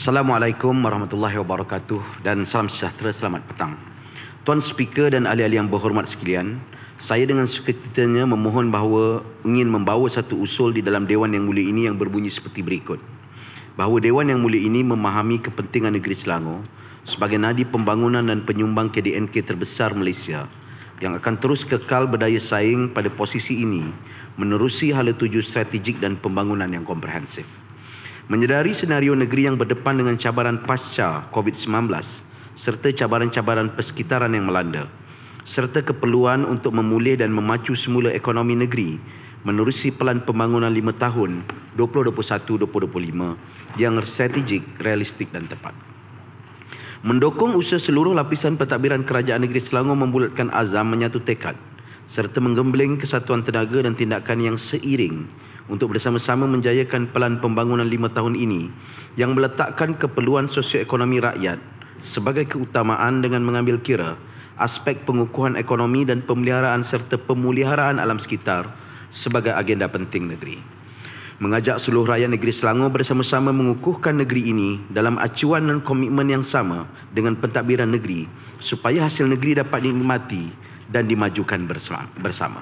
Assalamualaikum warahmatullahi wabarakatuh dan salam sejahtera, selamat petang. Tuan Speaker dan ahli-ahli yang berhormat sekalian, saya dengan sukacitanya memohon bahawa ingin membawa satu usul di dalam Dewan Yang Mulia ini yang berbunyi seperti berikut. Bahawa Dewan Yang Mulia ini memahami kepentingan negeri Selangor sebagai nadi pembangunan dan penyumbang KDNK terbesar Malaysia yang akan terus kekal berdaya saing pada posisi ini menerusi hala tuju strategik dan pembangunan yang komprehensif. Menyedari senario negeri yang berdepan dengan cabaran pasca COVID-19 serta cabaran-cabaran persekitaran yang melanda, serta keperluan untuk memulih dan memacu semula ekonomi negeri menerusi pelan pembangunan 5 tahun 2021-2025 yang strategik, realistik dan tepat. Mendukung usaha seluruh lapisan pentadbiran kerajaan negeri Selangor membulatkan azam menyatu tekad serta menggembling kesatuan tenaga dan tindakan yang seiring untuk bersama-sama menjayakan pelan pembangunan 5 tahun ini yang meletakkan keperluan sosioekonomi rakyat sebagai keutamaan dengan mengambil kira aspek pengukuhan ekonomi dan pemeliharaan serta pemuliharaan alam sekitar sebagai agenda penting negeri. Mengajak seluruh rakyat negeri Selangor bersama-sama mengukuhkan negeri ini dalam acuan dan komitmen yang sama dengan pentadbiran negeri supaya hasil negeri dapat dinikmati dan dimajukan bersama.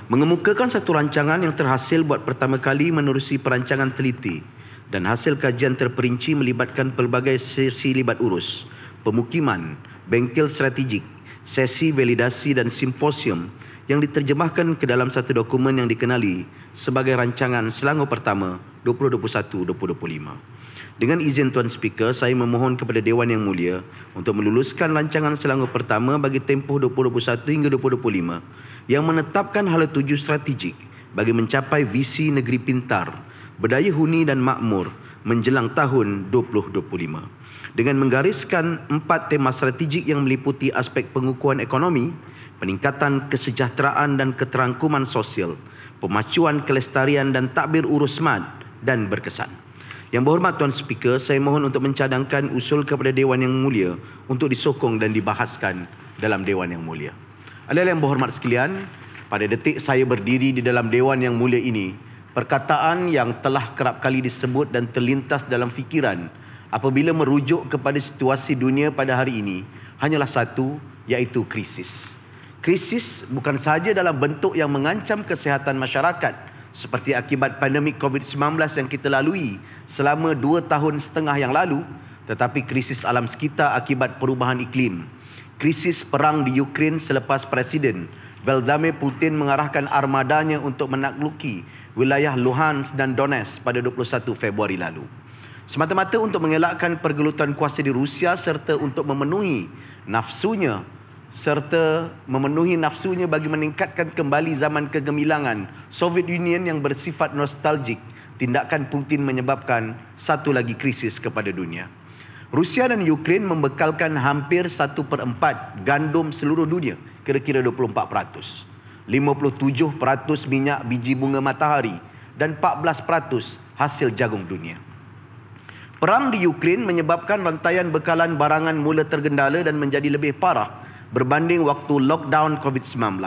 Mengemukakan satu rancangan yang terhasil buat pertama kali menerusi perancangan teliti dan hasil kajian terperinci melibatkan pelbagai sesi libat urus, pemukiman, bengkel strategik, sesi validasi dan simposium yang diterjemahkan ke dalam satu dokumen yang dikenali sebagai Rancangan Selangor Pertama 2021-2025. Dengan izin Tuan Speaker, saya memohon kepada Dewan Yang Mulia untuk meluluskan Rancangan Selangor Pertama bagi tempoh 2021 hingga 2025 yang menetapkan hala tuju strategik bagi mencapai visi negeri pintar, berdaya huni dan makmur menjelang tahun 2025. Dengan menggariskan 4 tema strategik yang meliputi aspek pengukuhan ekonomi, peningkatan kesejahteraan dan keterangkuman sosial, pemacuan kelestarian dan takbir urus smart dan berkesan. Yang berhormat Tuan Speaker, saya mohon untuk mencadangkan usul kepada Dewan Yang Mulia untuk disokong dan dibahaskan dalam Dewan Yang Mulia. Ahli-ahli yang berhormat sekalian, pada detik saya berdiri di dalam Dewan Yang Mulia ini, perkataan yang telah kerap kali disebut dan terlintas dalam fikiran apabila merujuk kepada situasi dunia pada hari ini hanyalah satu, iaitu krisis. Krisis bukan sahaja dalam bentuk yang mengancam kesihatan masyarakat seperti akibat pandemik COVID-19 yang kita lalui selama 2 tahun setengah yang lalu, tetapi krisis alam sekitar akibat perubahan iklim. Krisis perang di Ukraine selepas Presiden Vladimir Putin mengarahkan armadanya untuk menaklukki wilayah Luhansk dan Donetsk pada 21 Februari lalu. Semata-mata untuk mengelakkan pergelutan kuasa di Rusia serta untuk memenuhi nafsunya bagi meningkatkan kembali zaman kegemilangan Soviet Union yang bersifat nostalgik, tindakan Putin menyebabkan satu lagi krisis kepada dunia. Rusia dan Ukraine membekalkan hampir 1/4 gandum seluruh dunia, kira-kira 24%, 57% minyak biji bunga matahari dan 14% hasil jagung dunia. Perang di Ukraine menyebabkan rantaian bekalan barangan mula tergendala dan menjadi lebih parah berbanding waktu lockdown COVID-19.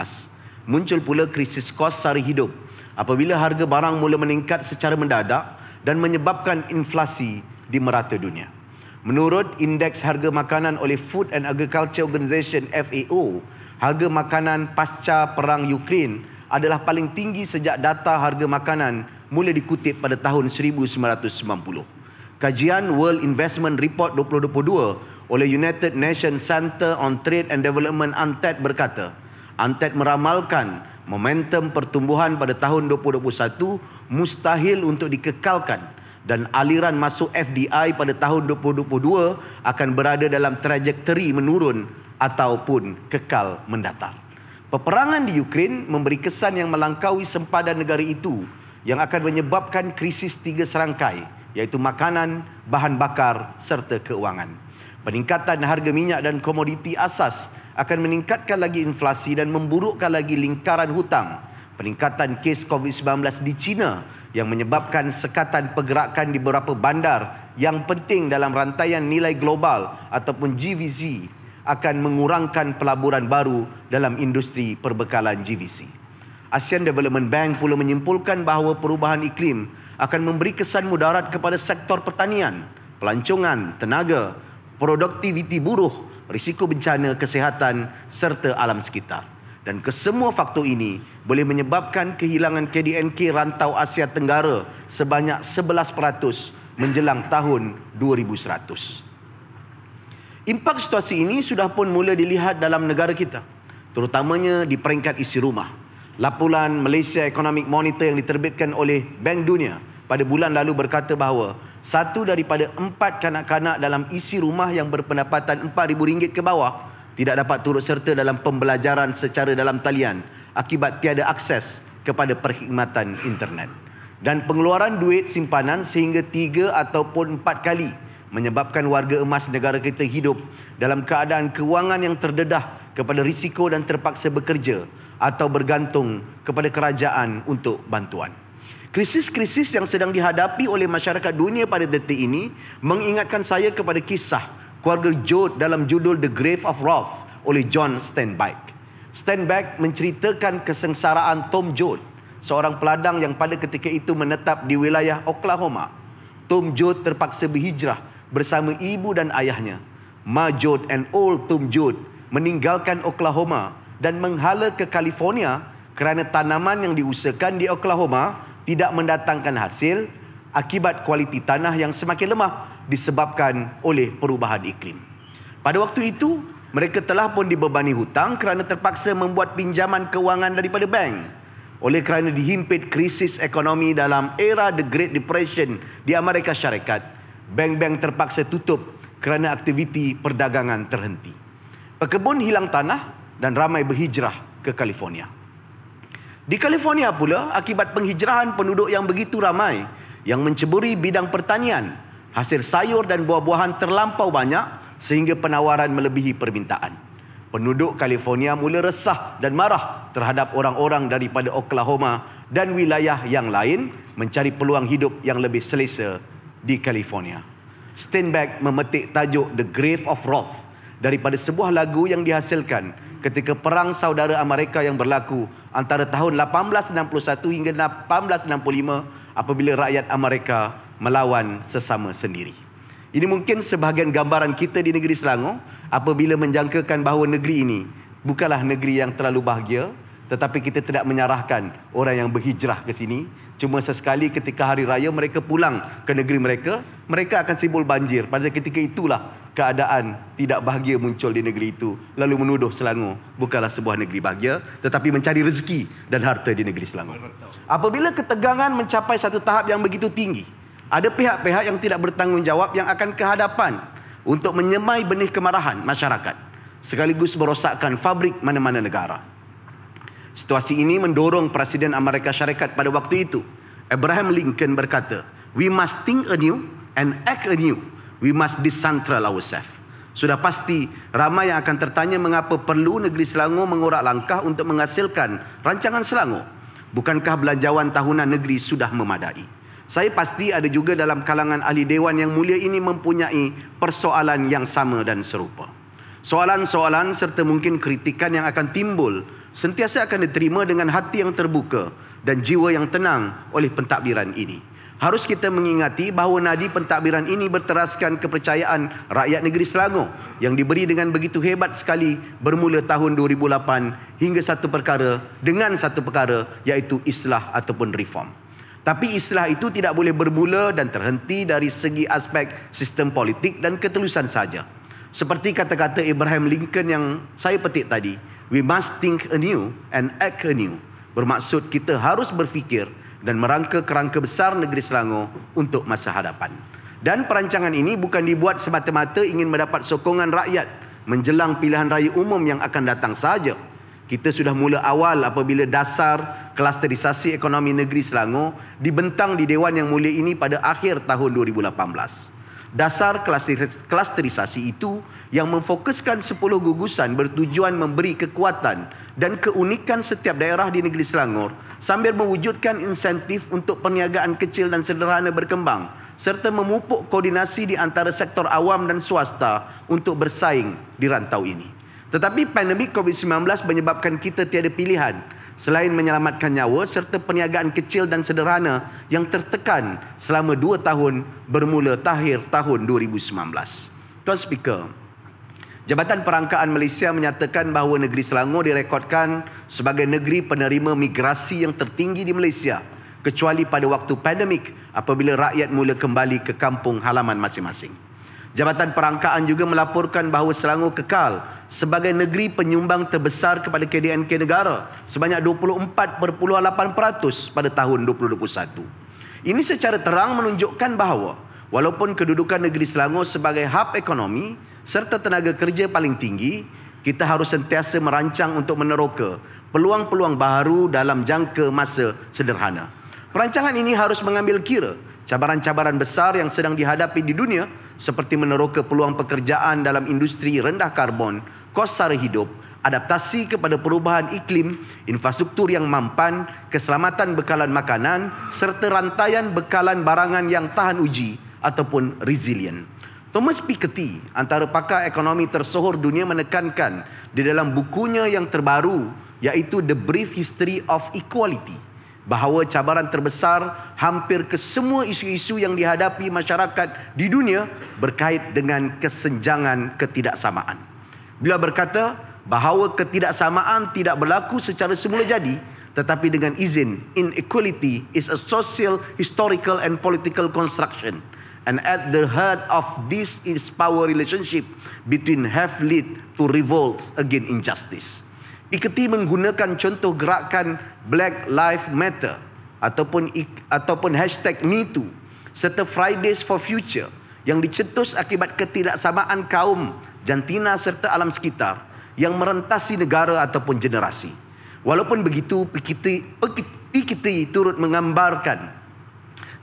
Muncul pula krisis kos sara hidup apabila harga barang mula meningkat secara mendadak dan menyebabkan inflasi di merata dunia. Menurut indeks harga makanan oleh Food and Agriculture Organization FAO, harga makanan pasca perang Ukraine adalah paling tinggi sejak data harga makanan mula dikutip pada tahun 1990. Kajian World Investment Report 2022 oleh United Nations Center on Trade and Development UNCTAD berkata, UNCTAD meramalkan momentum pertumbuhan pada tahun 2021 mustahil untuk dikekalkan dan aliran masuk FDI pada tahun 2022 akan berada dalam trajekteri menurun ataupun kekal mendatar. Peperangan di Ukraine memberi kesan yang melangkaui sempadan negara itu yang akan menyebabkan krisis 3 serangkai, iaitu makanan, bahan bakar serta keuangan. Peningkatan harga minyak dan komoditi asas akan meningkatkan lagi inflasi dan memburukkan lagi lingkaran hutang. Peningkatan kes COVID-19 di China yang menyebabkan sekatan pergerakan di beberapa bandar yang penting dalam rantaian nilai global ataupun GVC akan mengurangkan pelaburan baru dalam industri perbekalan GVC. ASEAN Development Bank pula menyimpulkan bahawa perubahan iklim akan memberi kesan mudarat kepada sektor pertanian pelancongan, tenaga, produktiviti buruh, risiko bencana, kesihatan serta alam sekitar. Dan kesemua faktor ini boleh menyebabkan kehilangan KDNK rantau Asia Tenggara sebanyak 11% menjelang tahun 2100. Impak situasi ini sudah pun mula dilihat dalam negara kita, terutamanya di peringkat isi rumah. Laporan Malaysia Economic Monitor yang diterbitkan oleh Bank Dunia pada bulan lalu berkata bahawa 1 daripada 4 kanak-kanak dalam isi rumah yang berpendapatan RM4,000 ke bawah tidak dapat turut serta dalam pembelajaran secara dalam talian akibat tiada akses kepada perkhidmatan internet. Dan pengeluaran duit simpanan sehingga 3 ataupun 4 kali menyebabkan warga emas negara kita hidup dalam keadaan kewangan yang terdedah kepada risiko dan terpaksa bekerja atau bergantung kepada kerajaan untuk bantuan. Krisis-krisis yang sedang dihadapi oleh masyarakat dunia pada detik ini mengingatkan saya kepada kisah keluarga Joad dalam judul The Grave of Wrath oleh John Steinbeck. Steinbeck menceritakan kesengsaraan Tom Joad, seorang peladang yang pada ketika itu menetap di wilayah Oklahoma. Tom Joad terpaksa berhijrah bersama ibu dan ayahnya. Ma Joad and old Tom Joad meninggalkan Oklahoma dan menghala ke California kerana tanaman yang diusahakan di Oklahoma tidak mendatangkan hasil akibat kualiti tanah yang semakin lemah disebabkan oleh perubahan iklim. Pada waktu itu, mereka telah pun dibebani hutang kerana terpaksa membuat pinjaman kewangan daripada bank. Oleh kerana dihimpit krisis ekonomi dalam era The Great Depression di Amerika Syarikat, bank-bank terpaksa tutup kerana aktiviti perdagangan terhenti. Pekebun hilang tanah dan ramai berhijrah ke California. Di California pula, akibat penghijrahan penduduk yang begitu ramai yang menceburi bidang pertanian, hasil sayur dan buah-buahan terlampau banyak sehingga penawaran melebihi permintaan. Penduduk California mula resah dan marah terhadap orang-orang daripada Oklahoma dan wilayah yang lain mencari peluang hidup yang lebih selesa di California. Steinbeck memetik tajuk The Grave of Wrath daripada sebuah lagu yang dihasilkan ketika Perang Saudara Amerika yang berlaku antara tahun 1861 hingga 1865 apabila rakyat Amerika melawan sesama sendiri. Ini mungkin sebahagian gambaran kita di negeri Selangor apabila menjangkakan bahawa negeri ini bukanlah negeri yang terlalu bahagia, tetapi kita tidak menyarahkan orang yang berhijrah ke sini. Cuma sesekali ketika hari raya mereka pulang ke negeri mereka, mereka akan simbol banjir. Pada ketika itulah keadaan tidak bahagia muncul di negeri itu, lalu menuduh Selangor bukanlah sebuah negeri bahagia, tetapi mencari rezeki dan harta di negeri Selangor. Apabila ketegangan mencapai satu tahap yang begitu tinggi, ada pihak-pihak yang tidak bertanggungjawab yang akan ke hadapan untuk menyemai benih kemarahan masyarakat, sekaligus merosakkan fabrik mana-mana negara. Situasi ini mendorong Presiden Amerika Syarikat pada waktu itu, Abraham Lincoln berkata, "We must think anew and act anew. We must decentral ourselves." Sudah pasti ramai yang akan tertanya mengapa perlu negeri Selangor mengorak langkah untuk menghasilkan rancangan Selangor. Bukankah belanjawan tahunan negeri sudah memadai? Saya pasti ada juga dalam kalangan ahli dewan yang mulia ini mempunyai persoalan yang sama dan serupa. Soalan-soalan serta mungkin kritikan yang akan timbul sentiasa akan diterima dengan hati yang terbuka dan jiwa yang tenang oleh pentadbiran ini. Harus kita mengingati bahawa nadi pentadbiran ini berteraskan kepercayaan rakyat negeri Selangor yang diberi dengan begitu hebat sekali bermula tahun 2008 hingga satu perkara iaitu islah ataupun reform. Tapi islah itu tidak boleh bermula dan terhenti dari segi aspek sistem politik dan ketelusan saja. Seperti kata-kata Abraham Lincoln yang saya petik tadi, we must think anew and act anew. Bermaksud kita harus berfikir dan merangka kerangka besar negeri Selangor untuk masa hadapan. Dan perancangan ini bukan dibuat semata-mata ingin mendapat sokongan rakyat menjelang pilihan raya umum yang akan datang saja. Kita sudah mula awal apabila dasar klasterisasi ekonomi negeri Selangor dibentang di Dewan Yang Mulia ini pada akhir tahun 2018. Dasar klasterisasi itu yang memfokuskan 10 gugusan bertujuan memberi kekuatan dan keunikan setiap daerah di negeri Selangor sambil mewujudkan insentif untuk perniagaan kecil dan sederhana berkembang serta memupuk koordinasi di antara sektor awam dan swasta untuk bersaing di rantau ini. Tetapi pandemik COVID-19 menyebabkan kita tiada pilihan selain menyelamatkan nyawa serta perniagaan kecil dan sederhana yang tertekan selama 2 tahun bermula akhir tahun 2019. Tuan Speaker, Jabatan Perangkaan Malaysia menyatakan bahawa negeri Selangor direkodkan sebagai negeri penerima migrasi yang tertinggi di Malaysia, kecuali pada waktu pandemik apabila rakyat mula kembali ke kampung halaman masing-masing. Jabatan Perangkaan juga melaporkan bahawa Selangor kekal sebagai negeri penyumbang terbesar kepada KDNK negara sebanyak 24.8% pada tahun 2021. Ini secara terang menunjukkan bahawa walaupun kedudukan negeri Selangor sebagai hub ekonomi serta tenaga kerja paling tinggi, kita harus sentiasa merancang untuk meneroka peluang-peluang baru dalam jangka masa sederhana. Perancangan ini harus mengambil kira cabaran-cabaran besar yang sedang dihadapi di dunia seperti meneroka peluang pekerjaan dalam industri rendah karbon, kos sara hidup, adaptasi kepada perubahan iklim, infrastruktur yang mampan, keselamatan bekalan makanan serta rantaian bekalan barangan yang tahan uji ataupun resilient. Thomas Piketty, antara pakar ekonomi tersohor dunia, menekankan di dalam bukunya yang terbaru iaitu The Brief History of Equality bahawa cabaran terbesar hampir ke semua isu-isu yang dihadapi masyarakat di dunia berkait dengan kesenjangan ketidaksamaan. Beliau berkata bahawa ketidaksamaan tidak berlaku secara semula jadi, tetapi dengan izin. Inequality is a social, historical and political construction, and at the heart of this is power relationship between have led to revolt against injustice. Piketty menggunakan contoh gerakan Black Lives Matter ataupun #MeToo serta Fridays for Future yang dicetus akibat ketidaksamaan kaum, jantina serta alam sekitar yang merentasi negara ataupun generasi. Walaupun begitu, Piketty turut menggambarkan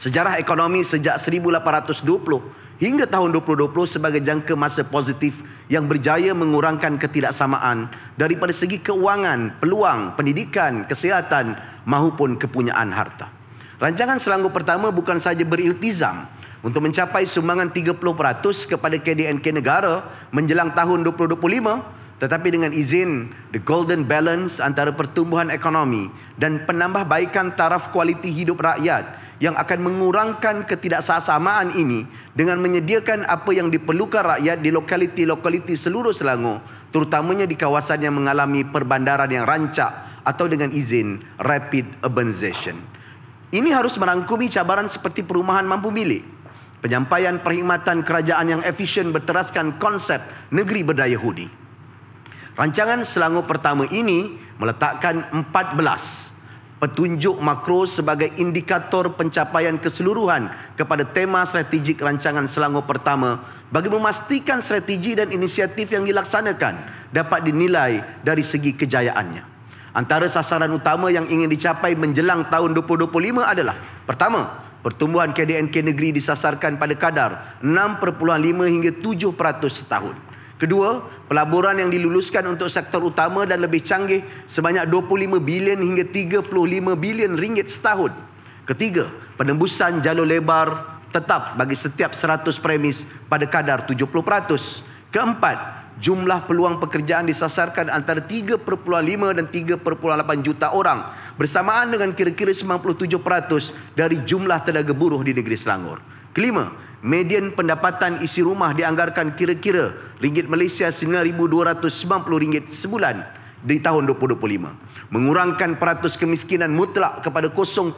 sejarah ekonomi sejak 1820 hingga tahun 2020 sebagai jangka masa positif yang berjaya mengurangkan ketidaksamaan daripada segi keuangan, peluang, pendidikan, kesihatan maupun kepunyaan harta. Rancangan Selangor Pertama bukan sahaja beriltizam untuk mencapai sumbangan 30% kepada KDNK negara menjelang tahun 2025, tetapi dengan izin the golden balance antara pertumbuhan ekonomi dan penambahbaikan taraf kualiti hidup rakyat yang akan mengurangkan ketidaksamaan ini dengan menyediakan apa yang diperlukan rakyat di lokaliti-lokaliti seluruh Selangor, terutamanya di kawasan yang mengalami perbandaran yang rancak atau dengan izin rapid urbanization. Ini harus merangkumi cabaran seperti perumahan mampu milik, penyampaian perkhidmatan kerajaan yang efisien berteraskan konsep negeri berdaya huni. Rancangan Selangor Pertama ini meletakkan 14 petunjuk makro sebagai indikator pencapaian keseluruhan kepada tema strategik rancangan Selangor Pertama bagi memastikan strategi dan inisiatif yang dilaksanakan dapat dinilai dari segi kejayaannya. Antara sasaran utama yang ingin dicapai menjelang tahun 2025 adalah: pertama, pertumbuhan KDNK negeri disasarkan pada kadar 6.5 hingga 7% setahun. Kedua, pelaburan yang diluluskan untuk sektor utama dan lebih canggih sebanyak 25 bilion hingga 35 bilion ringgit setahun. Ketiga, penembusan jalur lebar tetap bagi setiap 100 premis pada kadar 70%. Keempat, jumlah peluang pekerjaan disasarkan antara 3.5 dan 3.8 juta orang bersamaan dengan kira-kira 97% dari jumlah tenaga buruh di negeri Selangor. Kelima, median pendapatan isi rumah dianggarkan kira-kira ringgit Malaysia RM9,290 sebulan di tahun 2025. Mengurangkan peratus kemiskinan mutlak kepada 0.7%.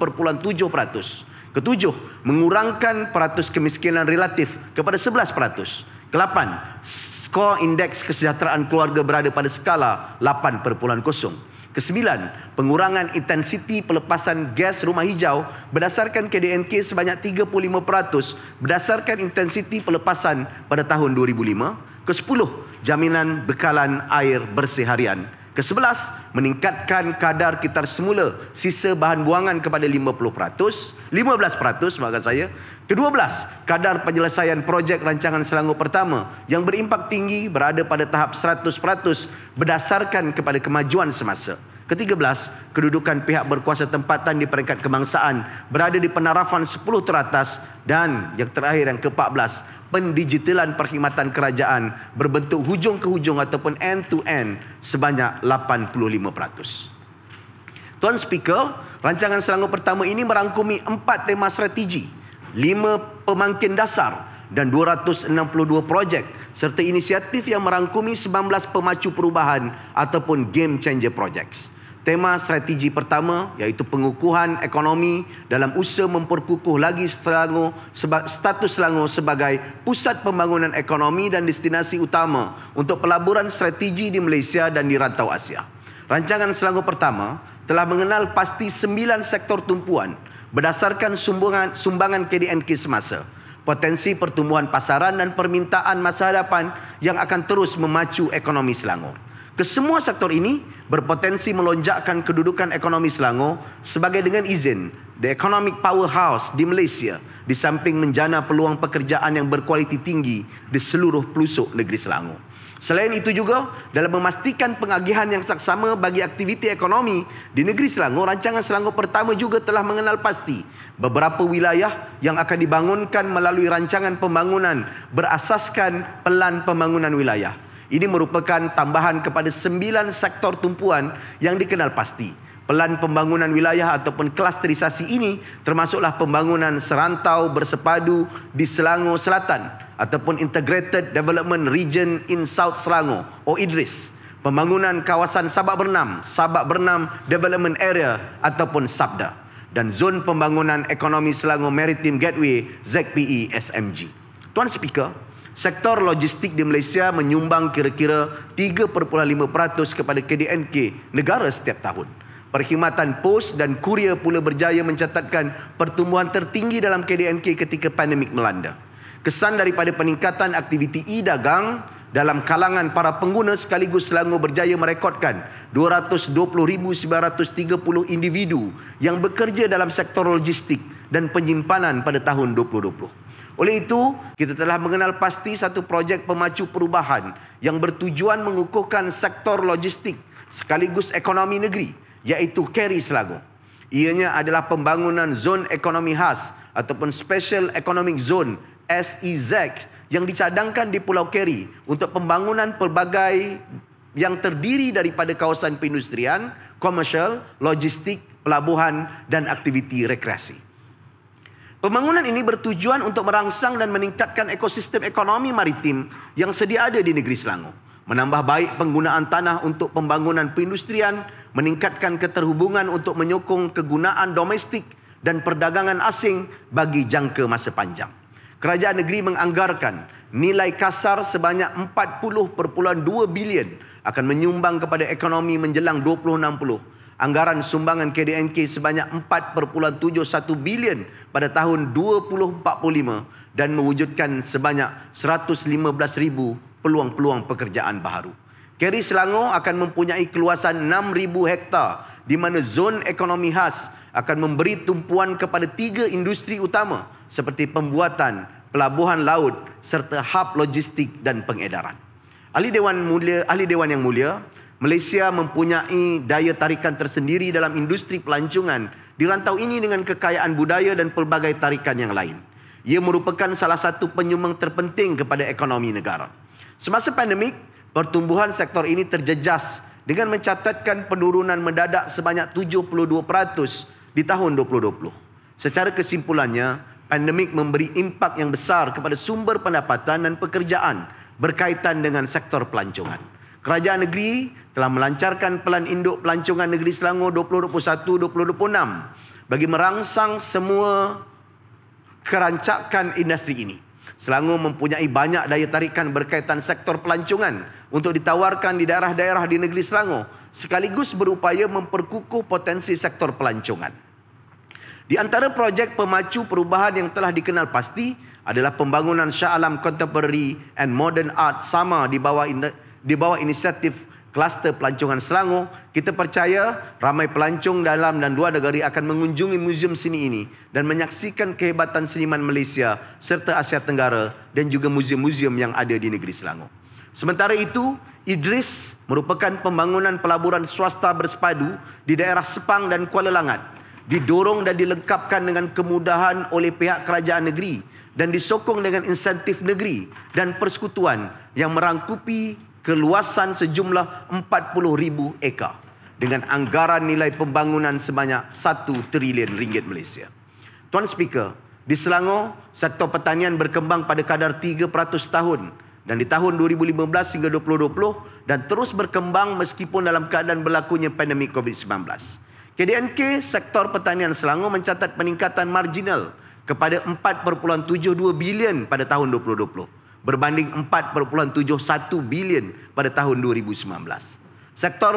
Ketujuh, mengurangkan peratus kemiskinan relatif kepada 11%. Kelapan, skor indeks kesejahteraan keluarga berada pada skala 8.0. Kesembilan, pengurangan intensiti pelepasan gas rumah hijau berdasarkan KDNK sebanyak 35% berdasarkan intensiti pelepasan pada tahun 2005. Kesepuluh, jaminan bekalan air bersih harian. Kesebelas, meningkatkan kadar kitar semula sisa bahan buangan kepada 15%, maksud saya. Kedua belas, kadar penyelesaian projek rancangan Selangor Pertama yang berimpak tinggi berada pada tahap 100% berdasarkan kepada kemajuan semasa. Ke-13, kedudukan pihak berkuasa tempatan di peringkat kebangsaan berada di penarafan 10 teratas. Dan yang terakhir, yang ke-14, pendigitalan perkhidmatan kerajaan berbentuk hujung ke hujung ataupun end to end sebanyak 85%. Tuan Speaker, rancangan Selangor pertama ini merangkumi 4 tema strategi, 5 pemangkin dasar dan 262 projek serta inisiatif yang merangkumi 19 pemacu perubahan ataupun game changer projects. Tema strategi pertama iaitu pengukuhan ekonomi dalam usaha memperkukuh lagi Selangor, status Selangor sebagai pusat pembangunan ekonomi dan destinasi utama untuk pelaburan strategi di Malaysia dan di rantau Asia. Rancangan Selangor pertama telah mengenal pasti 9 sektor tumpuan berdasarkan sumbangan KDNK semasa, potensi pertumbuhan pasaran dan permintaan masa hadapan yang akan terus memacu ekonomi Selangor. Kesemua sektor ini berpotensi melonjakkan kedudukan ekonomi Selangor sebagai dengan izin the economic powerhouse di Malaysia, di samping menjana peluang pekerjaan yang berkualiti tinggi di seluruh pelosok negeri Selangor. Selain itu juga, dalam memastikan pengagihan yang saksama bagi aktiviti ekonomi di negeri Selangor, rancangan Selangor pertama juga telah mengenal pasti beberapa wilayah yang akan dibangunkan melalui rancangan pembangunan berasaskan pelan pembangunan wilayah. Ini merupakan tambahan kepada 9 sektor tumpuan yang dikenal pasti. Pelan pembangunan wilayah ataupun klasterisasi ini termasuklah pembangunan serantau bersepadu di Selangor Selatan ataupun Integrated Development Region in South Selangor atau IDRIS, pembangunan kawasan Sabak Bernam Development Area ataupun SABDA, dan Zon Pembangunan Ekonomi Selangor Maritime Gateway ZPE SMG. Tuan Speaker, sektor logistik di Malaysia menyumbang kira-kira 3.5% kepada KDNK negara setiap tahun. Perkhidmatan pos dan kurier pula berjaya mencatatkan pertumbuhan tertinggi dalam KDNK ketika pandemik melanda. Kesan daripada peningkatan aktiviti e-dagang dalam kalangan para pengguna sekaligus Selangor berjaya merekodkan 220,930 individu yang bekerja dalam sektor logistik dan penyimpanan pada tahun 2020. Oleh itu, kita telah mengenal pasti satu projek pemacu perubahan yang bertujuan mengukuhkan sektor logistik sekaligus ekonomi negeri, iaitu KERI Selangor. Ianya adalah pembangunan zon ekonomi khas ataupun Special Economic Zone SEZ yang dicadangkan di Pulau KERI untuk pembangunan pelbagai yang terdiri daripada kawasan perindustrian, komersial, logistik, pelabuhan dan aktiviti rekreasi. Pembangunan ini bertujuan untuk merangsang dan meningkatkan ekosistem ekonomi maritim yang sedia ada di negeri Selangor, menambah baik penggunaan tanah untuk pembangunan perindustrian, meningkatkan keterhubungan untuk menyokong kegunaan domestik dan perdagangan asing bagi jangka masa panjang. Kerajaan negeri menganggarkan nilai kasar sebanyak 40.2 bilion akan menyumbang kepada ekonomi menjelang 2060. Anggaran sumbangan KDNK sebanyak 4.71 bilion pada tahun 2045 dan mewujudkan sebanyak 115,000 peluang-peluang pekerjaan baru. KERI Selangor akan mempunyai keluasan 6,000 hektar di mana zon ekonomi khas akan memberi tumpuan kepada 3 industri utama seperti pembuatan, pelabuhan laut serta hub logistik dan pengedaran. Ahli Dewan yang mulia, Malaysia mempunyai daya tarikan tersendiri dalam industri pelancongan di rantau ini dengan kekayaan budaya dan pelbagai tarikan yang lain. Ia merupakan salah satu penyumbang terpenting kepada ekonomi negara. Semasa pandemik, pertumbuhan sektor ini terjejas dengan mencatatkan penurunan mendadak sebanyak 72% di tahun 2020. Secara kesimpulannya, pandemik memberi impak yang besar kepada sumber pendapatan dan pekerjaan berkaitan dengan sektor pelancongan. Kerajaan negeri telah melancarkan Pelan Induk Pelancongan Negeri Selangor 2021-2026 bagi merangsang semua kerancakan industri ini. Selangor mempunyai banyak daya tarikan berkaitan sektor pelancongan untuk ditawarkan di daerah-daerah di negeri Selangor sekaligus berupaya memperkukuh potensi sektor pelancongan. Di antara projek pemacu perubahan yang telah dikenal pasti adalah pembangunan Shah Alam Contemporary and Modern Art Sama di bawah inisiatif kluster pelancongan Selangor. Kita percaya ramai pelancong dalam dan luar negara akan mengunjungi muzium seni ini dan menyaksikan kehebatan seniman Malaysia serta Asia Tenggara dan juga muzium-muzium yang ada di negeri Selangor. Sementara itu, IDRIS merupakan pembangunan pelaburan swasta bersepadu di daerah Sepang dan Kuala Langat. Didorong dan dilengkapkan dengan kemudahan oleh pihak kerajaan negeri dan disokong dengan insentif negeri dan persekutuan yang merangkupi keluasan sejumlah 40,000 ekar. dengan anggaran nilai pembangunan sebanyak 1 trilion ringgit Malaysia. Tuan Speaker, di Selangor, sektor pertanian berkembang pada kadar 3% tahun dan di tahun 2015 hingga 2020 dan terus berkembang meskipun dalam keadaan berlakunya pandemik COVID-19. KDNK sektor pertanian Selangor mencatat peningkatan marginal kepada 4.72 bilion pada tahun 2020 berbanding 4.71 bilion pada tahun 2019. Sektor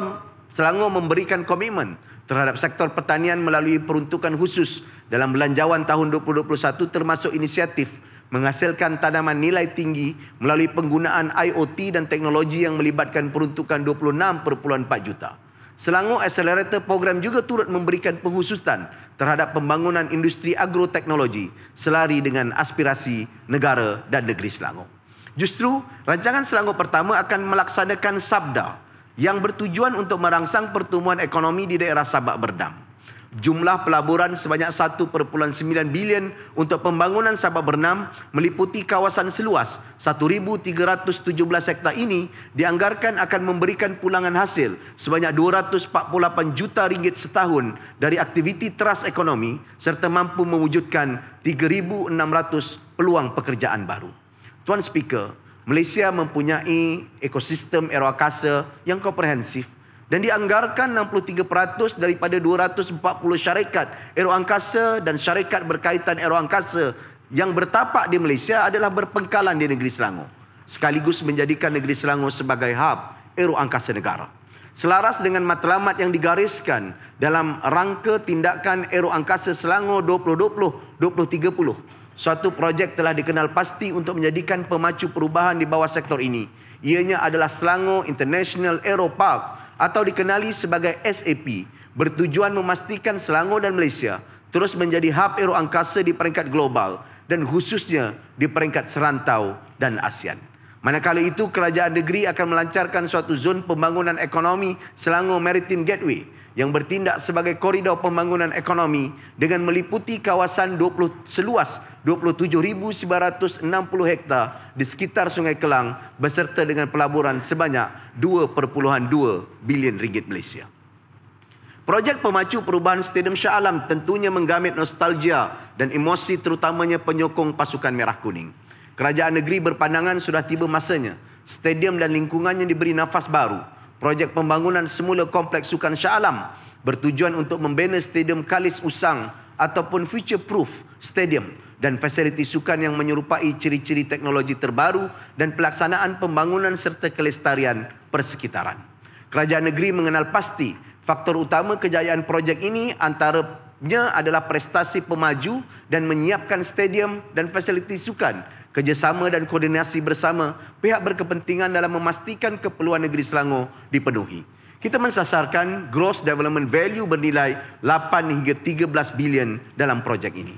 Selangor memberikan komitmen terhadap sektor pertanian melalui peruntukan khusus dalam belanjawan tahun 2021 termasuk inisiatif menghasilkan tanaman nilai tinggi melalui penggunaan IoT dan teknologi yang melibatkan peruntukan 26.4 juta. Selangor Accelerator Program juga turut memberikan penghususan terhadap pembangunan industri agroteknologi selari dengan aspirasi negara dan negeri Selangor. Justru, rancangan Selangor Pertama akan melaksanakan sabda yang bertujuan untuk merangsang pertumbuhan ekonomi di daerah Sabak Berdam. Jumlah pelaburan sebanyak 1.9 bilion untuk pembangunan Sabak Bernam meliputi kawasan seluas 1,317 hektar ini dianggarkan akan memberikan pulangan hasil sebanyak 248 juta ringgit setahun dari aktiviti teras ekonomi serta mampu mewujudkan 3,600 peluang pekerjaan baru. Tuan Speaker, Malaysia mempunyai ekosistem aeroangkasa yang komprehensif dan dianggarkan 63% daripada 240 syarikat aeroangkasa dan syarikat berkaitan aeroangkasa yang bertapak di Malaysia adalah berpengkalan di negeri Selangor, sekaligus menjadikan negeri Selangor sebagai hub aeroangkasa negara. Selaras dengan matlamat yang digariskan dalam rangka tindakan aeroangkasa Selangor 2020-2030, suatu projek telah dikenal pasti untuk menjadikan pemacu perubahan di bawah sektor ini. Ianya adalah Selangor International Aero Park atau dikenali sebagai SAP, bertujuan memastikan Selangor dan Malaysia terus menjadi hub aeroangkasa di peringkat global dan khususnya di peringkat serantau dan ASEAN. Manakala itu, kerajaan negeri akan melancarkan suatu zon pembangunan ekonomi Selangor Maritime Gateway yang bertindak sebagai koridor pembangunan ekonomi dengan meliputi kawasan seluas 27,960 hektar di sekitar Sungai Kelang beserta dengan pelaburan sebanyak 2.2 bilion ringgit Malaysia. Projek pemacu perubahan Stadium Shah Alam tentunya menggamit nostalgia dan emosi terutamanya penyokong pasukan Merah Kuning. Kerajaan negeri berpandangan sudah tiba masanya stadium dan lingkungannya diberi nafas baru. Projek pembangunan semula Kompleks Sukan Shah Alam bertujuan untuk membina Stadium Kalis Usang ataupun future proof stadium dan fasiliti sukan yang menyerupai ciri-ciri teknologi terbaru dan pelaksanaan pembangunan serta kelestarian persekitaran. Kerajaan negeri mengenal pasti faktor utama kejayaan projek ini antaranya adalah prestasi pemaju dan menyiapkan stadium dan fasiliti sukan, kerjasama dan koordinasi bersama pihak berkepentingan dalam memastikan keperluan negeri Selangor dipenuhi. Kita mensasarkan gross development value bernilai 8 hingga 13 bilion dalam projek ini.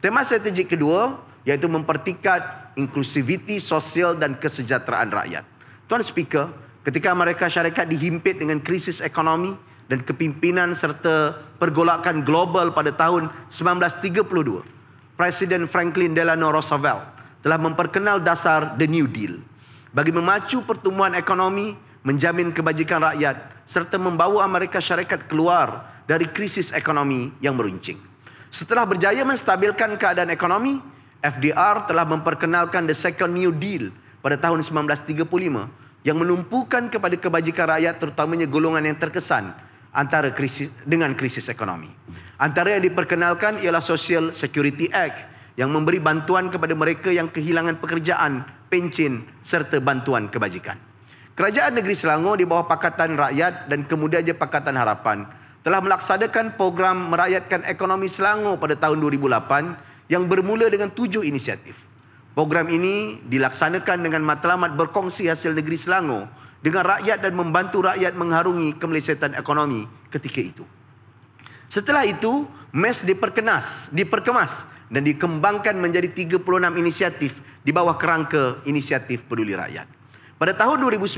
Tema strategik kedua iaitu mempertingkat inklusiviti sosial dan kesejahteraan rakyat. Tuan Speaker, ketika mereka syarikat dihimpit dengan krisis ekonomi dan kepimpinan serta pergolakan global pada tahun 1932, Presiden Franklin Delano Roosevelt telah memperkenal dasar The New Deal bagi memacu pertumbuhan ekonomi, menjamin kebajikan rakyat serta membawa Amerika Syarikat keluar dari krisis ekonomi yang meruncing. Setelah berjaya menstabilkan keadaan ekonomi, FDR telah memperkenalkan The Second New Deal pada tahun 1935 yang menumpukan kepada kebajikan rakyat terutamanya golongan yang terkesan dengan krisis ekonomi. Antara yang diperkenalkan ialah Social Security Act yang memberi bantuan kepada mereka yang kehilangan pekerjaan, pencen serta bantuan kebajikan. Kerajaan negeri Selangor di bawah Pakatan Rakyat dan kemudiannya Pakatan Harapan telah melaksanakan program merakyatkan ekonomi Selangor pada tahun 2008 yang bermula dengan 7 inisiatif. Program ini dilaksanakan dengan matlamat berkongsi hasil negeri Selangor dengan rakyat dan membantu rakyat mengharungi kemelesetan ekonomi ketika itu. Setelah itu, MES diperkemas dan dikembangkan menjadi 36 inisiatif di bawah kerangka Inisiatif Peduli Rakyat. Pada tahun 2019,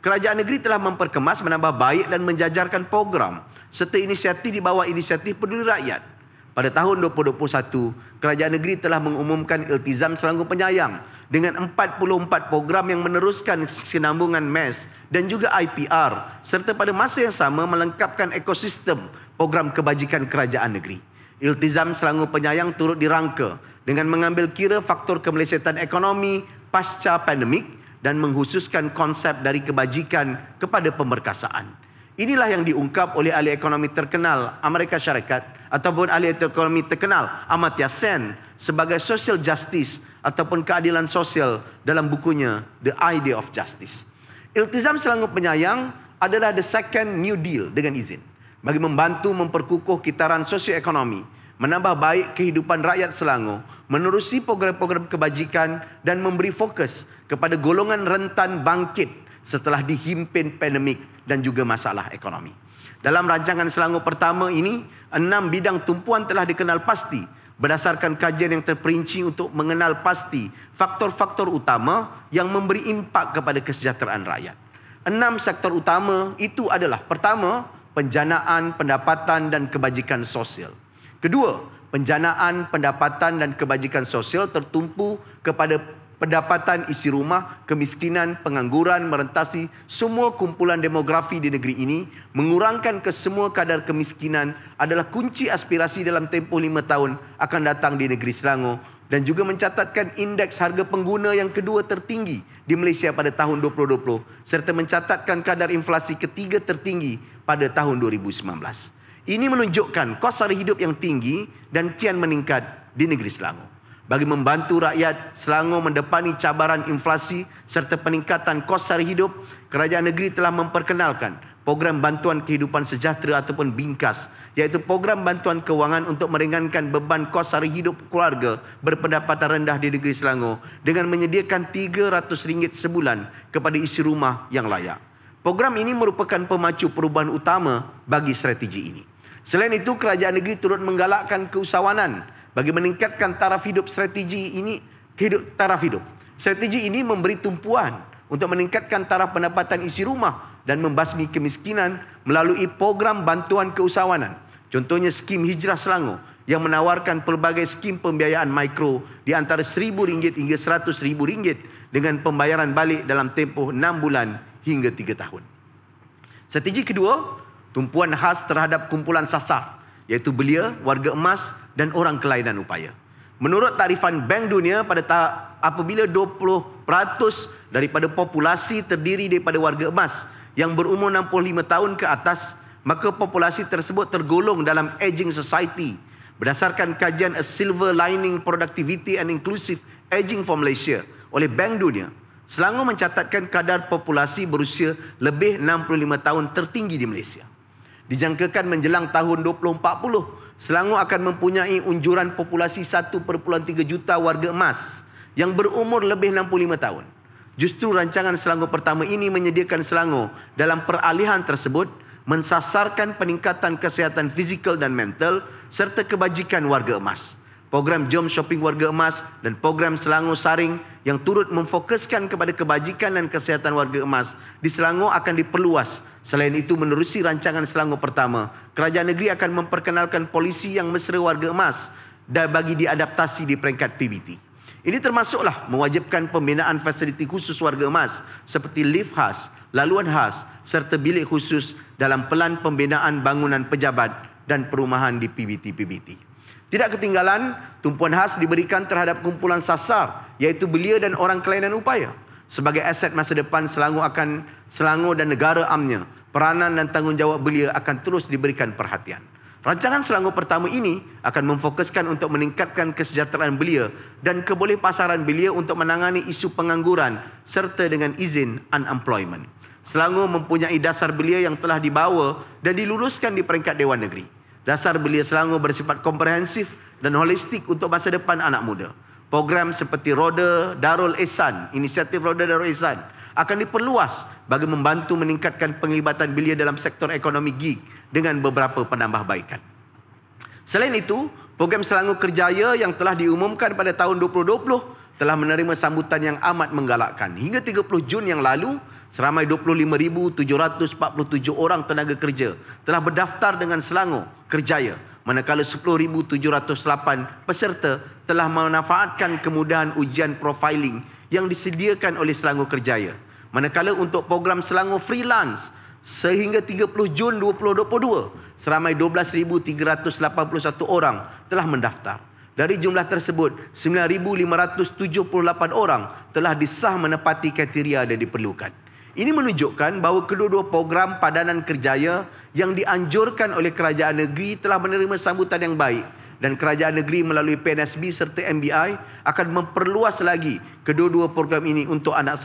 kerajaan negeri telah memperkemas, menambah baik dan menjajarkan program serta inisiatif di bawah Inisiatif Peduli Rakyat. pada tahun 2021, kerajaan negeri telah mengumumkan Iltizam Selangor Penyayang dengan 44 program yang meneruskan kesinambungan MES dan juga IPR, serta pada masa yang sama melengkapkan ekosistem program kebajikan kerajaan negeri. Iltizam Selangor Penyayang turut dirangka dengan mengambil kira faktor kemelesetan ekonomi pasca pandemik dan menghususkan konsep dari kebajikan kepada pemberkasaan. Inilah yang diungkap oleh ahli ekonomi terkenal Amerika Syarikat ataupun ahli ekonomi terkenal Amartya Sen sebagai social justice ataupun keadilan sosial dalam bukunya The Idea of Justice. Iltizam Selangor Penyayang adalah the second New Deal dengan izin bagi membantu memperkukuh kitaran sosioekonomi, menambah baik kehidupan rakyat Selangor, menerusi program-program kebajikan dan memberi fokus kepada golongan rentan bangkit setelah dihimpin pandemik dan juga masalah ekonomi. Dalam rancangan Selangor pertama ini, 6 bidang tumpuan telah dikenal pasti berdasarkan kajian yang terperinci untuk mengenal pasti faktor-faktor utama yang memberi impak kepada kesejahteraan rakyat. 6 sektor utama itu adalah: pertama, penjanaan, pendapatan dan kebajikan sosial. Kedua, penjanaan, pendapatan dan kebajikan sosial tertumpu kepada pendapatan isi rumah, kemiskinan, pengangguran merentasi semua kumpulan demografi di negeri ini. Mengurangkan kesemua kadar kemiskinan adalah kunci aspirasi dalam tempoh 5 tahun akan datang di negeri Selangor, dan juga mencatatkan indeks harga pengguna yang kedua tertinggi di Malaysia pada tahun 2020 serta mencatatkan kadar inflasi ketiga tertinggi pada tahun 2019. Ini menunjukkan kos sara hidup yang tinggi dan kian meningkat di negeri Selangor. Bagi membantu rakyat Selangor mendepani cabaran inflasi serta peningkatan kos sara hidup, kerajaan negeri telah memperkenalkan program bantuan kehidupan sejahtera ataupun BINKAS, iaitu program bantuan kewangan untuk meringankan beban kos sara hidup keluarga berpendapatan rendah di negeri Selangor dengan menyediakan RM300 sebulan kepada isi rumah yang layak. Program ini merupakan pemacu perubahan utama bagi strategi ini. Selain itu, kerajaan negeri turut menggalakkan keusahawanan bagi meningkatkan taraf hidup. Strategi ini memberi tumpuan untuk meningkatkan taraf pendapatan isi rumah dan membasmi kemiskinan melalui program bantuan keusahawanan. Contohnya skim Hijrah Selangor yang menawarkan pelbagai skim pembiayaan mikro di antara RM1,000 hingga RM100,000 dengan pembayaran balik dalam tempoh 6 bulan hingga 3 tahun. Strategi kedua, tumpuan khas terhadap kumpulan sasar, iaitu belia, warga emas dan orang kelainan upaya. Menurut takrifan Bank Dunia, apabila 20% daripada populasi terdiri daripada warga emas yang berumur 65 tahun ke atas, maka populasi tersebut tergolong dalam aging society. Berdasarkan kajian A Silver Lining Productivity and Inclusive Aging for Malaysia oleh Bank Dunia, Selangor mencatatkan kadar populasi berusia lebih 65 tahun tertinggi di Malaysia. Dijangkakan menjelang tahun 2040, Selangor akan mempunyai unjuran populasi 1.3 juta warga emas yang berumur lebih 65 tahun. Justru rancangan Selangor pertama ini menyediakan Selangor dalam peralihan tersebut mensasarkan peningkatan kesihatan fizikal dan mental serta kebajikan warga emas. Program Jom Shopping Warga Emas dan program Selangor Saring yang turut memfokuskan kepada kebajikan dan kesihatan warga emas di Selangor akan diperluas. Selain itu, menerusi rancangan Selangor pertama, kerajaan negeri akan memperkenalkan polisi yang mesra warga emas dan bagi diadaptasi di peringkat PBT. Ini termasuklah mewajibkan pembinaan fasiliti khusus warga emas seperti lift khas, laluan khas serta bilik khusus dalam pelan pembinaan bangunan pejabat dan perumahan di PBT-PBT. Tidak ketinggalan, tumpuan khas diberikan terhadap kumpulan sasar, iaitu belia dan orang kelainan upaya. Sebagai aset masa depan Selangor dan negara amnya, peranan dan tanggungjawab belia akan terus diberikan perhatian. Rancangan Selangor pertama ini akan memfokuskan untuk meningkatkan kesejahteraan belia dan kebolehpasaran belia untuk menangani isu pengangguran serta dengan izin unemployment. Selangor mempunyai dasar belia yang telah dibawa dan diluluskan di peringkat Dewan Negeri. Dasar belia Selangor bersifat komprehensif dan holistik untuk masa depan anak muda. Program seperti Roda Darul Ihsan, inisiatif Roda Darul Ihsan akan diperluas bagi membantu meningkatkan penglibatan belia dalam sektor ekonomi gig dengan beberapa penambahbaikan. Selain itu, program Selangor Kerjaya yang telah diumumkan pada tahun 2020 telah menerima sambutan yang amat menggalakkan. Hingga 30 Jun yang lalu, seramai 25,747 orang tenaga kerja telah berdaftar dengan Selangor Kerjaya manakala 10,708 peserta telah memanfaatkan kemudahan ujian profiling yang disediakan oleh Selangor Kerjaya. Manakala untuk program Selangor Freelance sehingga 30 Jun 2022, seramai 12,381 orang telah mendaftar. Dari jumlah tersebut, 9,578 orang telah disah menepati kriteria yang diperlukan. Ini menunjukkan bahawa kedua-dua program padanan kerjaya yang dianjurkan oleh kerajaan negeri telah menerima sambutan yang baik, dan kerajaan negeri melalui PNSB serta MBI akan memperluas lagi kedua-dua program ini untuk anak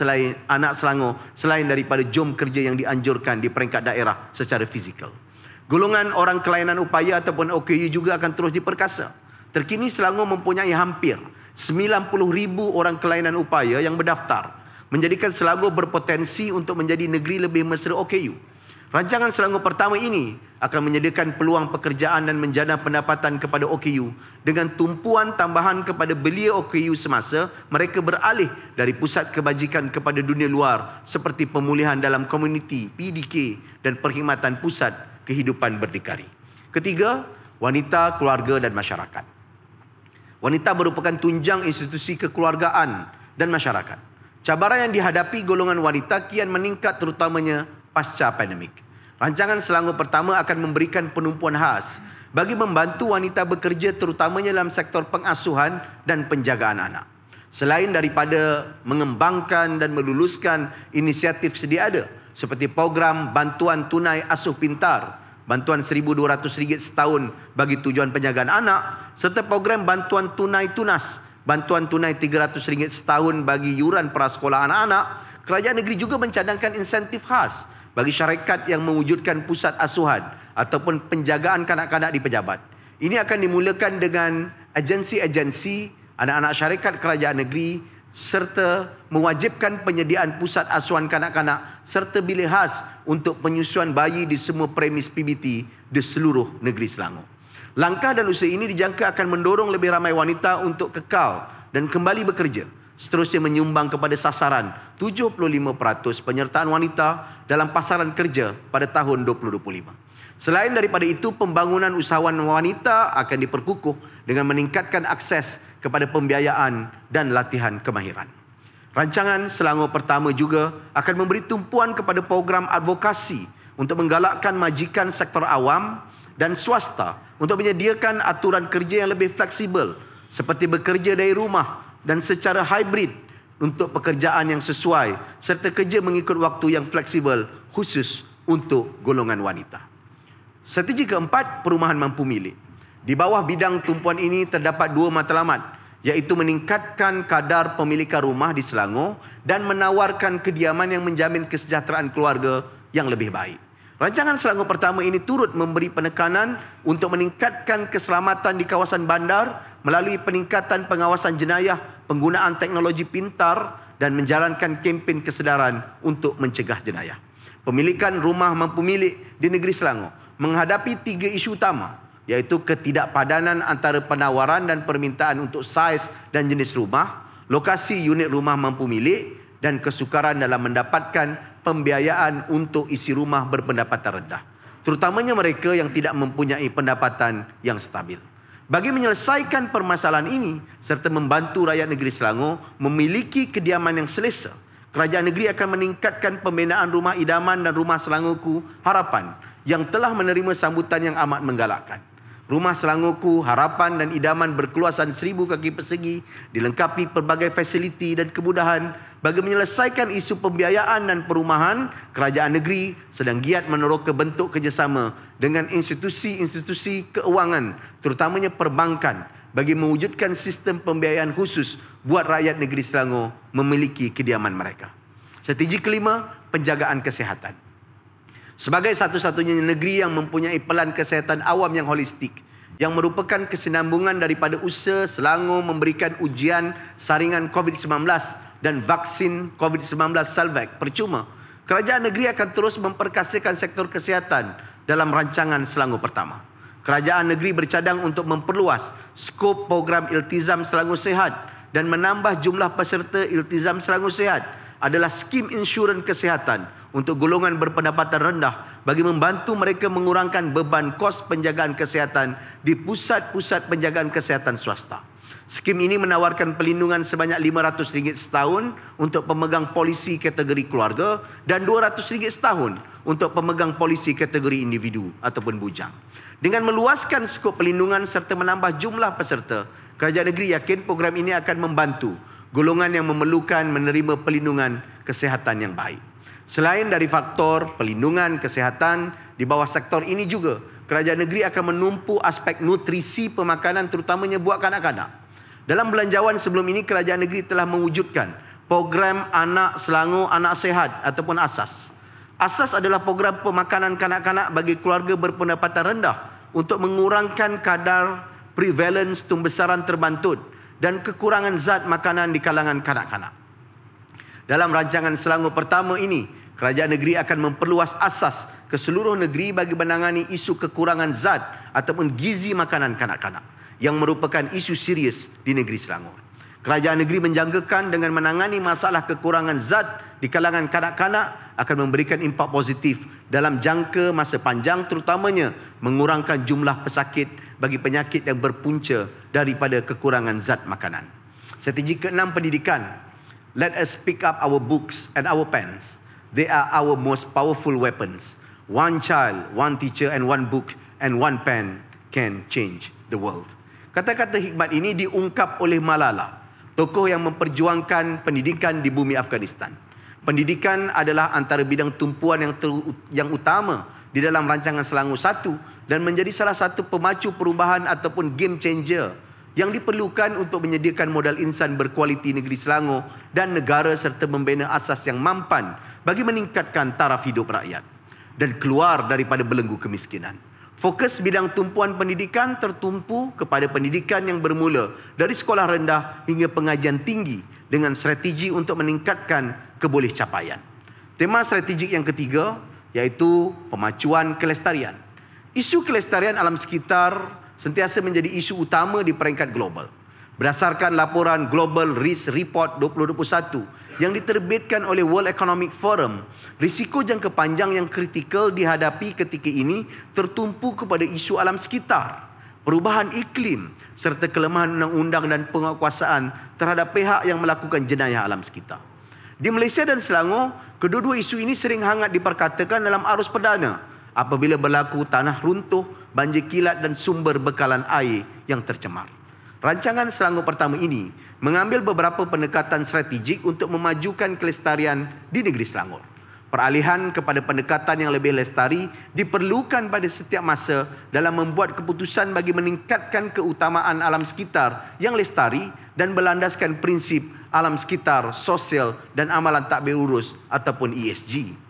Selangor selain daripada jom kerja yang dianjurkan di peringkat daerah secara fizikal. Golongan orang kelainan upaya ataupun OKU juga akan terus diperkasa. Terkini Selangor mempunyai hampir 90,000 orang kelainan upaya yang berdaftar, menjadikan Selangor berpotensi untuk menjadi negeri lebih mesra OKU. Rancangan Selangor pertama ini akan menyediakan peluang pekerjaan dan menjana pendapatan kepada OKU dengan tumpuan tambahan kepada belia OKU semasa mereka beralih dari pusat kebajikan kepada dunia luar seperti pemulihan dalam komuniti, PDK dan perkhidmatan pusat kehidupan berdikari. Ketiga, wanita, keluarga dan masyarakat. Wanita merupakan tunjang institusi kekeluargaan dan masyarakat. Cabaran yang dihadapi golongan wanita kian meningkat terutamanya pasca pandemik. Rancangan Selangor pertama akan memberikan penumpuan khas bagi membantu wanita bekerja terutamanya dalam sektor pengasuhan dan penjagaan anak. Selain daripada mengembangkan dan meluluskan inisiatif sedia ada seperti program bantuan tunai asuh pintar, bantuan RM1,200 setahun bagi tujuan penjagaan anak, serta program bantuan tunai tunas, bantuan tunai RM300 setahun bagi yuran prasekolah anak-anak, kerajaan negeri juga mencadangkan insentif khas bagi syarikat yang mewujudkan pusat asuhan ataupun penjagaan kanak-kanak di pejabat. Ini akan dimulakan dengan agensi-agensi anak-anak syarikat kerajaan negeri serta mewajibkan penyediaan pusat asuhan kanak-kanak serta bilik khas untuk penyusuan bayi di semua premis PBT di seluruh negeri Selangor. Langkah dan usaha ini dijangka akan mendorong lebih ramai wanita untuk kekal dan kembali bekerja, seterusnya menyumbang kepada sasaran 75% penyertaan wanita dalam pasaran kerja pada tahun 2025. Selain daripada itu, pembangunan usahawan wanita akan diperkukuh dengan meningkatkan akses kepada pembiayaan dan latihan kemahiran. Rancangan Selangor pertama juga akan memberi tumpuan kepada program advokasi untuk menggalakkan majikan sektor awam dan swasta untuk menyediakan aturan kerja yang lebih fleksibel seperti bekerja dari rumah dan secara hybrid untuk pekerjaan yang sesuai serta kerja mengikut waktu yang fleksibel khusus untuk golongan wanita. Strategi keempat, perumahan mampu milik. Di bawah bidang tumpuan ini terdapat dua matlamat, iaitu meningkatkan kadar pemilikan rumah di Selangor dan menawarkan kediaman yang menjamin kesejahteraan keluarga yang lebih baik. Rancangan Selangor pertama ini turut memberi penekanan untuk meningkatkan keselamatan di kawasan bandar melalui peningkatan pengawasan jenayah, penggunaan teknologi pintar dan menjalankan kempen kesedaran untuk mencegah jenayah. Pemilikan rumah mampu milik di negeri Selangor menghadapi tiga isu utama, iaitu ketidakpadanan antara penawaran dan permintaan untuk saiz dan jenis rumah, lokasi unit rumah mampu milik dan kesukaran dalam mendapatkan pembiayaan untuk isi rumah berpendapatan rendah, terutamanya mereka yang tidak mempunyai pendapatan yang stabil. Bagi menyelesaikan permasalahan ini serta membantu rakyat negeri Selangor memiliki kediaman yang selesa, kerajaan negeri akan meningkatkan pembinaan rumah idaman dan rumah Selangorku Harapan yang telah menerima sambutan yang amat menggalakkan. Rumah Selangorku Harapan dan idaman berkeluasan 1,000 kaki persegi dilengkapi pelbagai fasiliti dan kemudahan. Bagi menyelesaikan isu pembiayaan dan perumahan, kerajaan negeri sedang giat meneroka bentuk kerjasama dengan institusi-institusi keuangan, terutamanya perbankan, bagi mewujudkan sistem pembiayaan khusus buat rakyat negeri Selangor memiliki kediaman mereka. Strategi kelima, penjagaan kesihatan. Sebagai satu-satunya negeri yang mempunyai pelan kesihatan awam yang holistik, yang merupakan kesinambungan daripada usaha Selangor memberikan ujian saringan COVID-19 dan vaksin COVID-19 Salvac percuma, kerajaan negeri akan terus memperkasakan sektor kesihatan dalam rancangan Selangor pertama. Kerajaan negeri bercadang untuk memperluas skop program Iltizam Selangor Sihat dan menambah jumlah peserta Iltizam Selangor Sihat adalah skim insurans kesihatan untuk golongan berpendapatan rendah bagi membantu mereka mengurangkan beban kos penjagaan kesihatan di pusat-pusat penjagaan kesihatan swasta. Skim ini menawarkan perlindungan sebanyak RM500 setahun untuk pemegang polisi kategori keluarga dan RM200 setahun untuk pemegang polisi kategori individu ataupun bujang. Dengan meluaskan skop perlindungan serta menambah jumlah peserta, kerajaan negeri yakin program ini akan membantu golongan yang memerlukan menerima perlindungan kesihatan yang baik. Selain dari faktor perlindungan kesihatan, di bawah sektor ini juga kerajaan negeri akan menumpu aspek nutrisi pemakanan terutamanya buat kanak-kanak. Dalam belanjawan sebelum ini, kerajaan negeri telah mewujudkan program Anak Selangor Anak Sehat ataupun ASAS. ASAS adalah program pemakanan kanak-kanak bagi keluarga berpendapatan rendah untuk mengurangkan kadar prevalence tumbesaran terbantut dan kekurangan zat makanan di kalangan kanak-kanak. Dalam rancangan Selangor pertama ini, kerajaan negeri akan memperluas asas ke seluruh negeri bagi menangani isu kekurangan zat ataupun gizi makanan kanak-kanak yang merupakan isu serius di negeri Selangor. Kerajaan negeri menjangkakan dengan menangani masalah kekurangan zat di kalangan kanak-kanak akan memberikan impak positif dalam jangka masa panjang, terutamanya mengurangkan jumlah pesakit bagi penyakit yang berpunca daripada kekurangan zat makanan. Strategi ke-6, pendidikan. Let us pick up our books and our pens. They are our most powerful weapons. One child, one teacher and one book and one pen can change the world. Kata-kata hikmat ini diungkap oleh Malala, tokoh yang memperjuangkan pendidikan di bumi Afghanistan. Pendidikan adalah antara bidang tumpuan yang utama di dalam rancangan Selangor 1 dan menjadi salah satu pemacu perubahan ataupun game changer yang diperlukan untuk menyediakan modal insan berkualiti negeri Selangor dan negara serta membina asas yang mampan bagi meningkatkan taraf hidup rakyat dan keluar daripada belenggu kemiskinan. Fokus bidang tumpuan pendidikan tertumpu kepada pendidikan yang bermula dari sekolah rendah hingga pengajian tinggi dengan strategi untuk meningkatkan kebolehcapaian. Tema strategik yang ketiga iaitu pemacuan kelestarian. Isu kelestarian alam sekitar sentiasa menjadi isu utama di peringkat global. Berdasarkan laporan Global Risk Report 2021 yang diterbitkan oleh World Economic Forum, risiko jangka panjang yang kritikal dihadapi ketika ini tertumpu kepada isu alam sekitar, perubahan iklim serta kelemahan undang-undang dan penguasaan terhadap pihak yang melakukan jenayah alam sekitar. Di Malaysia dan Selangor, kedua-dua isu ini sering hangat diperkatakan dalam arus perdana apabila berlaku tanah runtuh, banjir kilat dan sumber bekalan air yang tercemar. Rancangan Selangor pertama ini mengambil beberapa pendekatan strategik untuk memajukan kelestarian di negeri Selangor. Peralihan kepada pendekatan yang lebih lestari diperlukan pada setiap masa dalam membuat keputusan bagi meningkatkan keutamaan alam sekitar yang lestari dan berlandaskan prinsip alam sekitar, sosial dan amalan tak berurus ataupun ESG.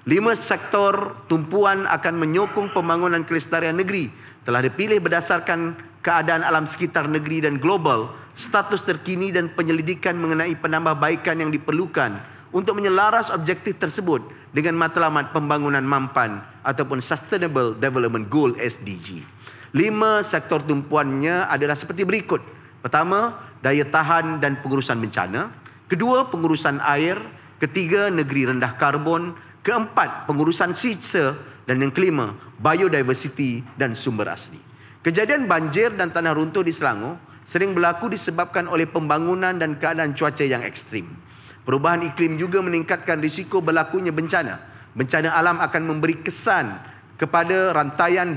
5 sektor tumpuan akan menyokong pembangunan kelestarian negeri telah dipilih berdasarkan keadaan alam sekitar negeri dan global, status terkini dan penyelidikan mengenai penambahbaikan yang diperlukan untuk menyelaras objektif tersebut dengan matlamat pembangunan mampan ataupun Sustainable Development Goal SDG. 5 sektor tumpuannya adalah seperti berikut. Pertama, daya tahan dan pengurusan bencana. Kedua, pengurusan air. Ketiga, negeri rendah karbon. Keempat, pengurusan sisa. Dan yang kelima, biodiversity dan sumber asli. Kejadian banjir dan tanah runtuh di Selangor sering berlaku disebabkan oleh pembangunan dan keadaan cuaca yang ekstrim. Perubahan iklim juga meningkatkan risiko berlakunya bencana. Bencana alam akan memberi kesan kepada rantaian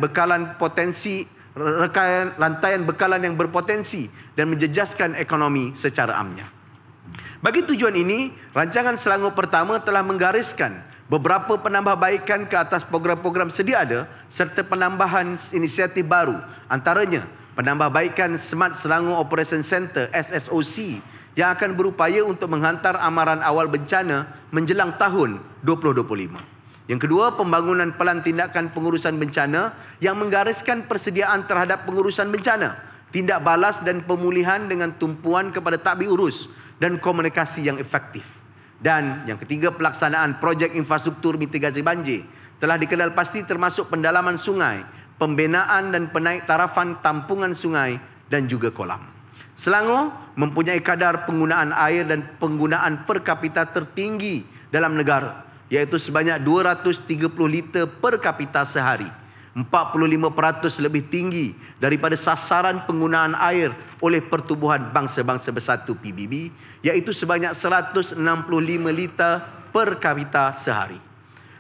bekalan yang berpotensi dan menjejaskan ekonomi secara amnya. Bagi tujuan ini, rancangan Selangor pertama telah menggariskan beberapa penambahbaikan ke atas program-program sedia ada serta penambahan inisiatif baru, antaranya penambahbaikan Smart Selangor Operation Center SSOC yang akan berupaya untuk menghantar amaran awal bencana menjelang tahun 2025. Yang kedua, pembangunan pelan tindakan pengurusan bencana yang menggariskan persediaan terhadap pengurusan bencana, tindak balas dan pemulihan dengan tumpuan kepada tadbir urus dan komunikasi yang efektif. Dan yang ketiga, pelaksanaan projek infrastruktur mitigasi banjir telah dikenal pasti termasuk pendalaman sungai, pembinaan dan penaik tarafan tampungan sungai dan juga kolam. Selangor mempunyai kadar penggunaan air dan penggunaan per kapita tertinggi dalam negara iaitu sebanyak 230 liter per kapita sehari. 45% lebih tinggi daripada sasaran penggunaan air oleh Pertubuhan Bangsa-Bangsa Bersatu PBB, iaitu sebanyak 165 liter per kapita sehari.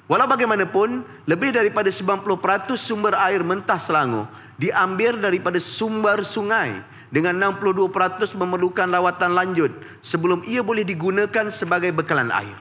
Walau bagaimanapun, lebih daripada 90% sumber air mentah Selangor diambil daripada sumber sungai, dengan 62% memerlukan rawatan lanjut sebelum ia boleh digunakan sebagai bekalan air.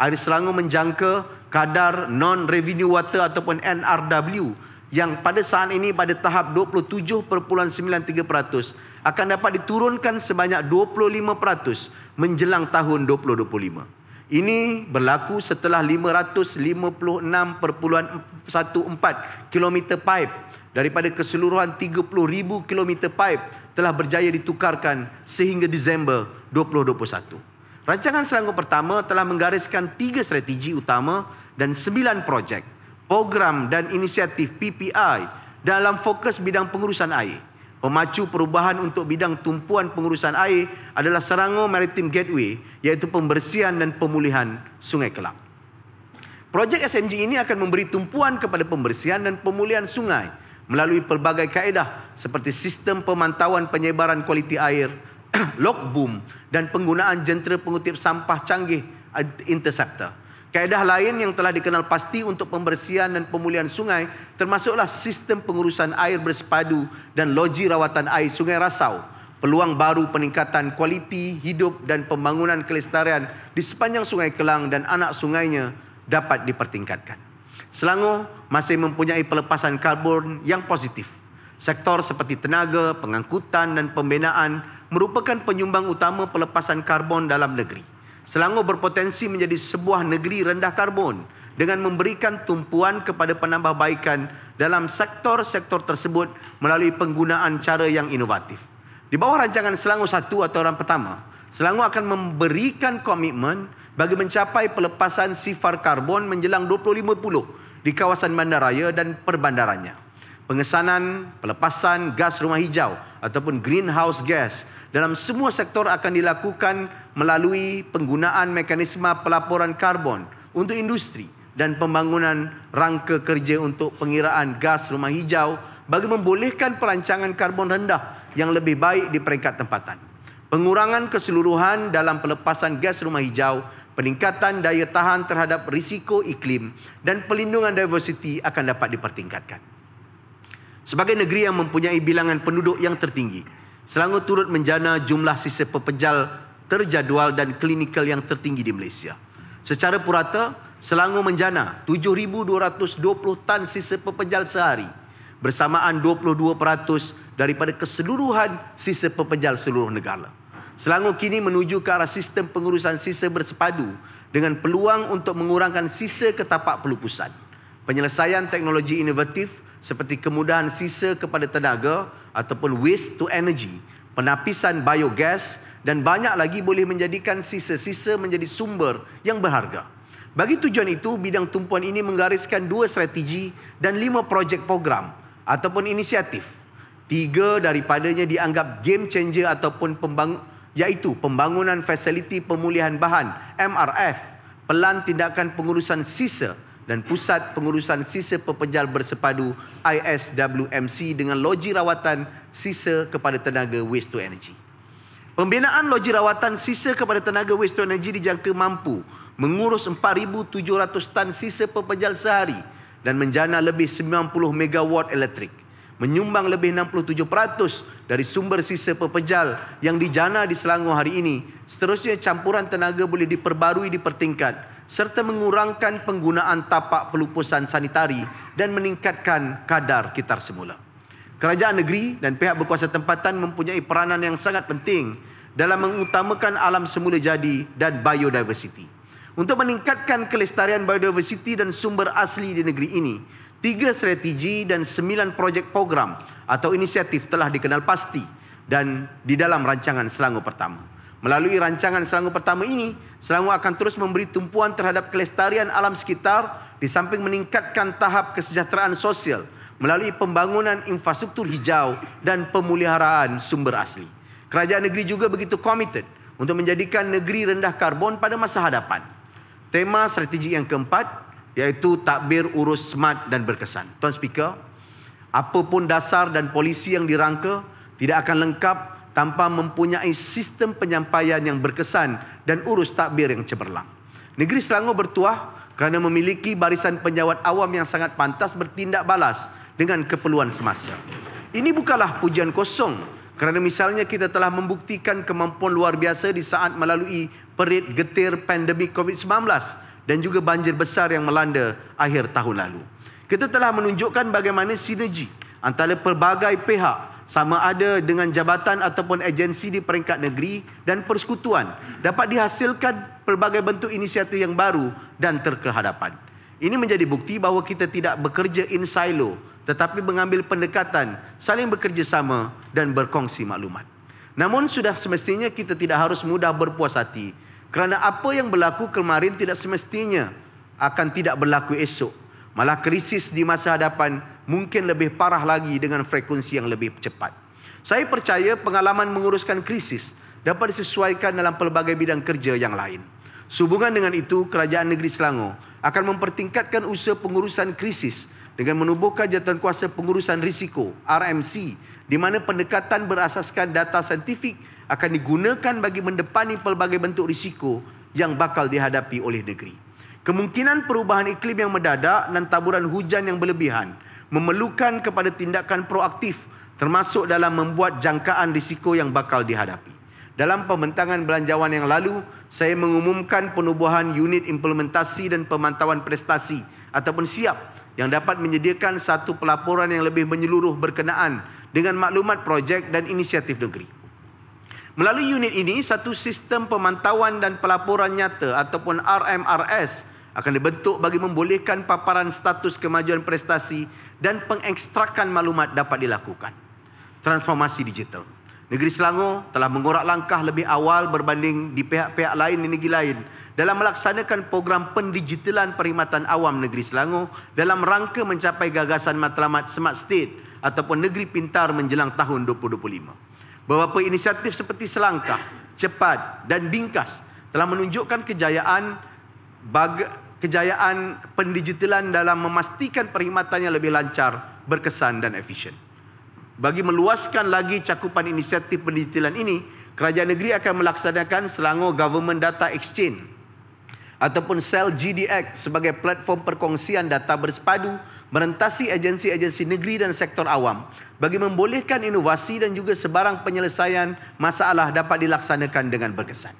Air Selangor menjangka kadar non-revenue water ataupun NRW yang pada saat ini pada tahap 27.93% akan dapat diturunkan sebanyak 25% menjelang tahun 2025. Ini berlaku setelah 556.14 km pipe daripada keseluruhan 30,000 km pipe telah berjaya ditukarkan sehingga Disember 2021. Rancangan Selangor Pertama telah menggariskan 3 strategi utama dan 9 projek, program dan inisiatif PPI dalam fokus bidang pengurusan air. Pemacu perubahan untuk bidang tumpuan pengurusan air adalah Selangor Maritime Gateway, iaitu pembersihan dan pemulihan Sungai Kelak. Projek SMG ini akan memberi tumpuan kepada pembersihan dan pemulihan sungai melalui pelbagai kaedah seperti sistem pemantauan penyebaran kualiti air, log boom dan penggunaan jentera pengutip sampah canggih interceptor. Kaedah lain yang telah dikenal pasti untuk pembersihan dan pemulihan sungai termasuklah sistem pengurusan air bersepadu dan loji rawatan air Sungai Rasau. Peluang baru peningkatan kualiti hidup dan pembangunan kelestarian di sepanjang Sungai Kelang dan anak sungainya dapat dipertingkatkan. Selangor masih mempunyai pelepasan karbon yang positif. Sektor seperti tenaga, pengangkutan dan pembinaan merupakan penyumbang utama pelepasan karbon dalam negeri. Selangor berpotensi menjadi sebuah negeri rendah karbon dengan memberikan tumpuan kepada penambahbaikan dalam sektor-sektor tersebut melalui penggunaan cara yang inovatif. Di bawah rancangan Selangor 1 atau orang pertama, Selangor akan memberikan komitmen bagi mencapai pelepasan sifar karbon menjelang 2050 di kawasan bandaraya dan perbandarannya. Pengesanan pelepasan gas rumah hijau ataupun greenhouse gas dalam semua sektor akan dilakukan melalui penggunaan mekanisme pelaporan karbon untuk industri dan pembangunan rangka kerja untuk pengiraan gas rumah hijau bagi membolehkan perancangan karbon rendah yang lebih baik di peringkat tempatan. Pengurangan keseluruhan dalam pelepasan gas rumah hijau, peningkatan daya tahan terhadap risiko iklim dan pelindungan diversiti akan dapat dipertingkatkan. Sebagai negeri yang mempunyai bilangan penduduk yang tertinggi, Selangor turut menjana jumlah sisa pepejal terjadual dan klinikal yang tertinggi di Malaysia. Secara purata, Selangor menjana 7,220 tan sisa pepejal sehari, bersamaan 22% daripada keseluruhan sisa pepejal seluruh negara. Selangor kini menuju ke arah sistem pengurusan sisa bersepadu dengan peluang untuk mengurangkan sisa ke tapak pelupusan. Penyelesaian teknologi inovatif seperti kemudahan sisa kepada tenaga ataupun waste to energy, penapisan biogas dan banyak lagi boleh menjadikan sisa-sisa menjadi sumber yang berharga. Bagi tujuan itu, bidang tumpuan ini menggariskan 2 strategi dan 5 projek program ataupun inisiatif. 3 daripadanya dianggap game changer ataupun iaitu pembangunan fasiliti pemulihan bahan MRF, pelan tindakan pengurusan sisa dan pusat pengurusan sisa pepejal bersepadu ISWMC dengan loji rawatan sisa kepada tenaga waste to energy. Pembinaan loji rawatan sisa kepada tenaga waste to energy dijangka mampu mengurus 4,700 tan sisa pepejal sehari dan menjana lebih 90 megawatt elektrik, menyumbang lebih 67% dari sumber sisa pepejal yang dijana di Selangor hari ini. Seterusnya, campuran tenaga boleh diperbarui dipertingkat serta mengurangkan penggunaan tapak pelupusan sanitari dan meningkatkan kadar kitar semula. Kerajaan negeri dan pihak berkuasa tempatan mempunyai peranan yang sangat penting dalam mengutamakan alam semula jadi dan biodiversity. Untuk meningkatkan kelestarian biodiversity dan sumber asli di negeri ini, 3 strategi dan 9 projek program atau inisiatif telah dikenal pasti dan di dalam rancangan Selangor Pertama. Melalui rancangan Selangor Pertama ini, Selangor akan terus memberi tumpuan terhadap kelestarian alam sekitar di samping meningkatkan tahap kesejahteraan sosial melalui pembangunan infrastruktur hijau dan pemeliharaan sumber asli. Kerajaan negeri juga begitu komited untuk menjadikan negeri rendah karbon pada masa hadapan. Tema strategi yang keempat iaitu takbir urus smart dan berkesan. Tuan Speaker, apapun dasar dan polisi yang dirangka tidak akan lengkap tanpa mempunyai sistem penyampaian yang berkesan dan urus takbir yang cemerlang. Negeri Selangor bertuah kerana memiliki barisan penjawat awam yang sangat pantas bertindak balas dengan keperluan semasa. Ini bukanlah pujian kosong kerana misalnya kita telah membuktikan kemampuan luar biasa di saat melalui perit getir pandemik COVID-19 dan juga banjir besar yang melanda akhir tahun lalu. Kita telah menunjukkan bagaimana sinergi antara pelbagai pihak sama ada dengan jabatan ataupun agensi di peringkat negeri dan persekutuan dapat dihasilkan pelbagai bentuk inisiatif yang baru dan terkehadapan. Ini menjadi bukti bahawa kita tidak bekerja in silo tetapi mengambil pendekatan saling bekerjasama dan berkongsi maklumat. Namun sudah semestinya kita tidak harus mudah berpuas hati kerana apa yang berlaku kemarin tidak semestinya akan tidak berlaku esok. Malah krisis di masa hadapan mungkin lebih parah lagi dengan frekuensi yang lebih cepat. Saya percaya pengalaman menguruskan krisis dapat disesuaikan dalam pelbagai bidang kerja yang lain. Sehubungan dengan itu, Kerajaan Negeri Selangor akan mempertingkatkan usaha pengurusan krisis dengan menubuhkan Jawatankuasa Pengurusan Risiko (RMC) di mana pendekatan berasaskan data saintifik akan digunakan bagi mendepani pelbagai bentuk risiko yang bakal dihadapi oleh negeri. Kemungkinan perubahan iklim yang mendadak dan taburan hujan yang berlebihan memerlukan kepada tindakan proaktif termasuk dalam membuat jangkaan risiko yang bakal dihadapi. Dalam pembentangan belanjawan yang lalu, saya mengumumkan penubuhan unit implementasi dan pemantauan prestasi ataupun SIAP yang dapat menyediakan satu pelaporan yang lebih menyeluruh berkenaan dengan maklumat projek dan inisiatif negeri. Melalui unit ini, satu sistem pemantauan dan pelaporan nyata ataupun RMRS akan dibentuk bagi membolehkan paparan status kemajuan prestasi dan pengekstrakan maklumat dapat dilakukan. Transformasi digital. Negeri Selangor telah mengorak langkah lebih awal berbanding di pihak-pihak lain di negeri lain dalam melaksanakan program pendigitalan perkhidmatan awam Negeri Selangor dalam rangka mencapai gagasan matlamat Smart State ataupun Negeri Pintar menjelang tahun 2025. Beberapa inisiatif seperti Selangkah, Cepat dan Bingkas telah menunjukkan kejayaan pendigitalan dalam memastikan perkhidmatan yang lebih lancar, berkesan dan efisien. Bagi meluaskan lagi cakupan inisiatif pendigitalan ini, Kerajaan Negeri akan melaksanakan Selangor Government Data Exchange ataupun Sel GDX sebagai platform perkongsian data bersepadu merentasi agensi-agensi negeri dan sektor awam bagi membolehkan inovasi dan juga sebarang penyelesaian masalah dapat dilaksanakan dengan berkesan.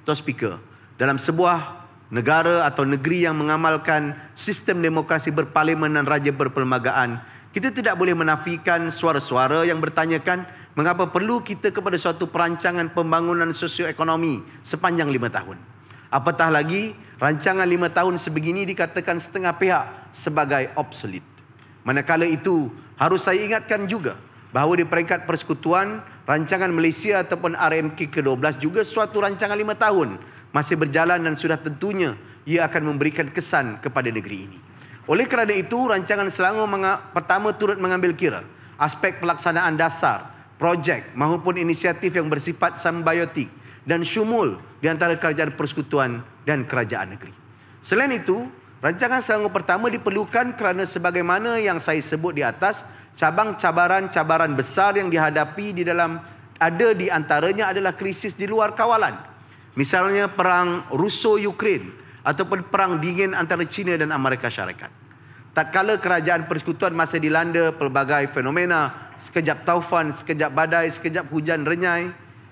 Tuan Speaker, dalam sebuah negara atau negeri yang mengamalkan sistem demokrasi berparlimen dan raja berperlembagaan, kita tidak boleh menafikan suara-suara yang bertanyakan mengapa perlu kita kepada suatu perancangan pembangunan sosioekonomi sepanjang 5 tahun. Apatah lagi, rancangan 5 tahun sebegini dikatakan setengah pihak sebagai obsolete. Manakala itu, harus saya ingatkan juga bahawa di peringkat persekutuan, rancangan Malaysia ataupun RMK ke-12 juga suatu rancangan 5 tahun masih berjalan dan sudah tentunya ia akan memberikan kesan kepada negeri ini. Oleh kerana itu, rancangan Selangor pertama turut mengambil kira aspek pelaksanaan dasar, projek maupun inisiatif yang bersifat simbiotik dan syumul di antara kerajaan persekutuan dan kerajaan negeri. Selain itu, rancangan Selangor pertama diperlukan kerana sebagaimana yang saya sebut di atas, cabaran besar yang dihadapi ada di antaranya adalah krisis di luar kawalan. Misalnya perang Russo-Ukraine ataupun perang dingin antara China dan Amerika Syarikat. Tatkala kerajaan persekutuan masih dilanda pelbagai fenomena, sekejap taufan, sekejap badai, sekejap hujan renyai,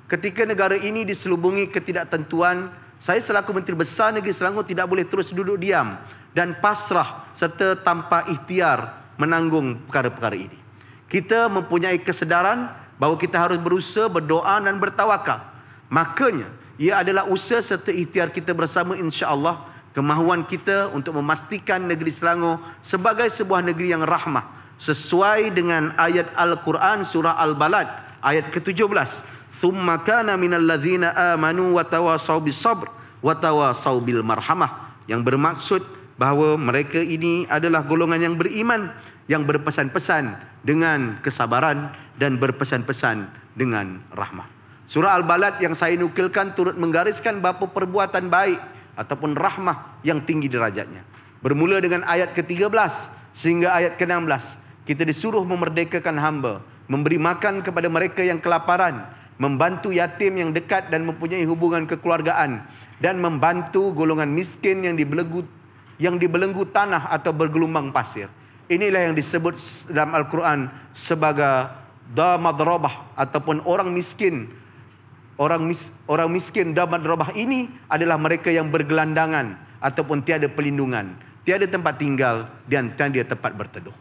ketika negara ini diselubungi ketidaktentuan, saya selaku Menteri Besar Negeri Selangor tidak boleh terus duduk diam dan pasrah serta tanpa ikhtiar menanggung perkara-perkara ini. Kita mempunyai kesedaran bahawa kita harus berusaha, berdoa dan bertawakal. Makanya, ia adalah usaha serta ikhtiar kita bersama insya-Allah, kemahuan kita untuk memastikan negeri Selangor sebagai sebuah negeri yang rahmah sesuai dengan ayat Al-Quran surah Al-Balad ayat ke-17. Thumma kana minal ladzina amanu wa tawasaw bis sabr wa tawasaw bil marhamah, yang bermaksud bahawa mereka ini adalah golongan yang beriman yang berpesan-pesan dengan kesabaran dan berpesan-pesan dengan rahmah. Surah Al-Balad yang saya nukilkan turut menggariskan beberapa perbuatan baik ataupun rahmah yang tinggi derajatnya. Bermula dengan ayat ke-13 sehingga ayat ke-16, kita disuruh memerdekakan hamba, memberi makan kepada mereka yang kelaparan, membantu yatim yang dekat dan mempunyai hubungan kekeluargaan, dan membantu golongan miskin yang dibelenggu tanah atau bergelumbang pasir. Inilah yang disebut dalam Al-Quran sebagai damadrobah ataupun orang miskin. Orang miskin damadrobah ini adalah mereka yang bergelandangan ataupun tiada pelindungan, tiada tempat tinggal dan tiada tempat berteduh.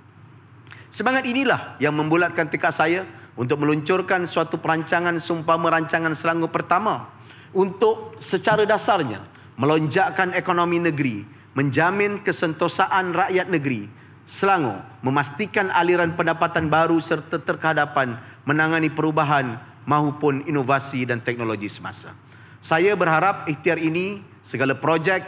Semangat inilah yang membulatkan tekad saya untuk meluncurkan suatu perancangan seumpama rancangan Selangor pertama untuk secara dasarnya melonjakkan ekonomi negeri, menjamin kesentosaan rakyat negeri Selangor, memastikan aliran pendapatan baru serta terkehadapan menangani perubahan maupun inovasi dan teknologi semasa. Saya berharap ikhtiar ini, segala projek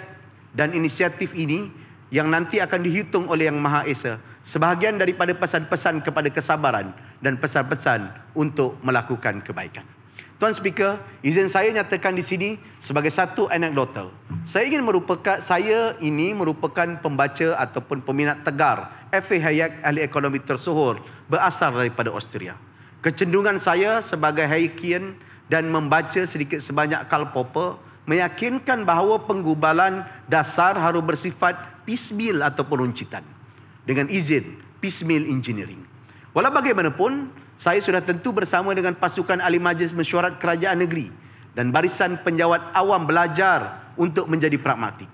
dan inisiatif ini yang nanti akan dihitung oleh Yang Maha Esa, sebahagian daripada pesan-pesan kepada kesabaran dan pesan-pesan untuk melakukan kebaikan. Tuan Speaker, izin saya nyatakan di sini sebagai satu anekdotal. Saya ini merupakan pembaca ataupun peminat tegar F.A. Hayek, ahli ekonomi tersohor berasal daripada Austria. Kecenderungan saya sebagai Hayekian dan membaca sedikit sebanyak Karl Popper meyakinkan bahawa penggubalan dasar harus bersifat piecemeal ataupun runcitan. Dengan izin piecemeal engineering. Walau bagaimanapun, saya sudah tentu bersama dengan pasukan ahli majlis mesyuarat kerajaan negeri dan barisan penjawat awam belajar untuk menjadi pragmatik.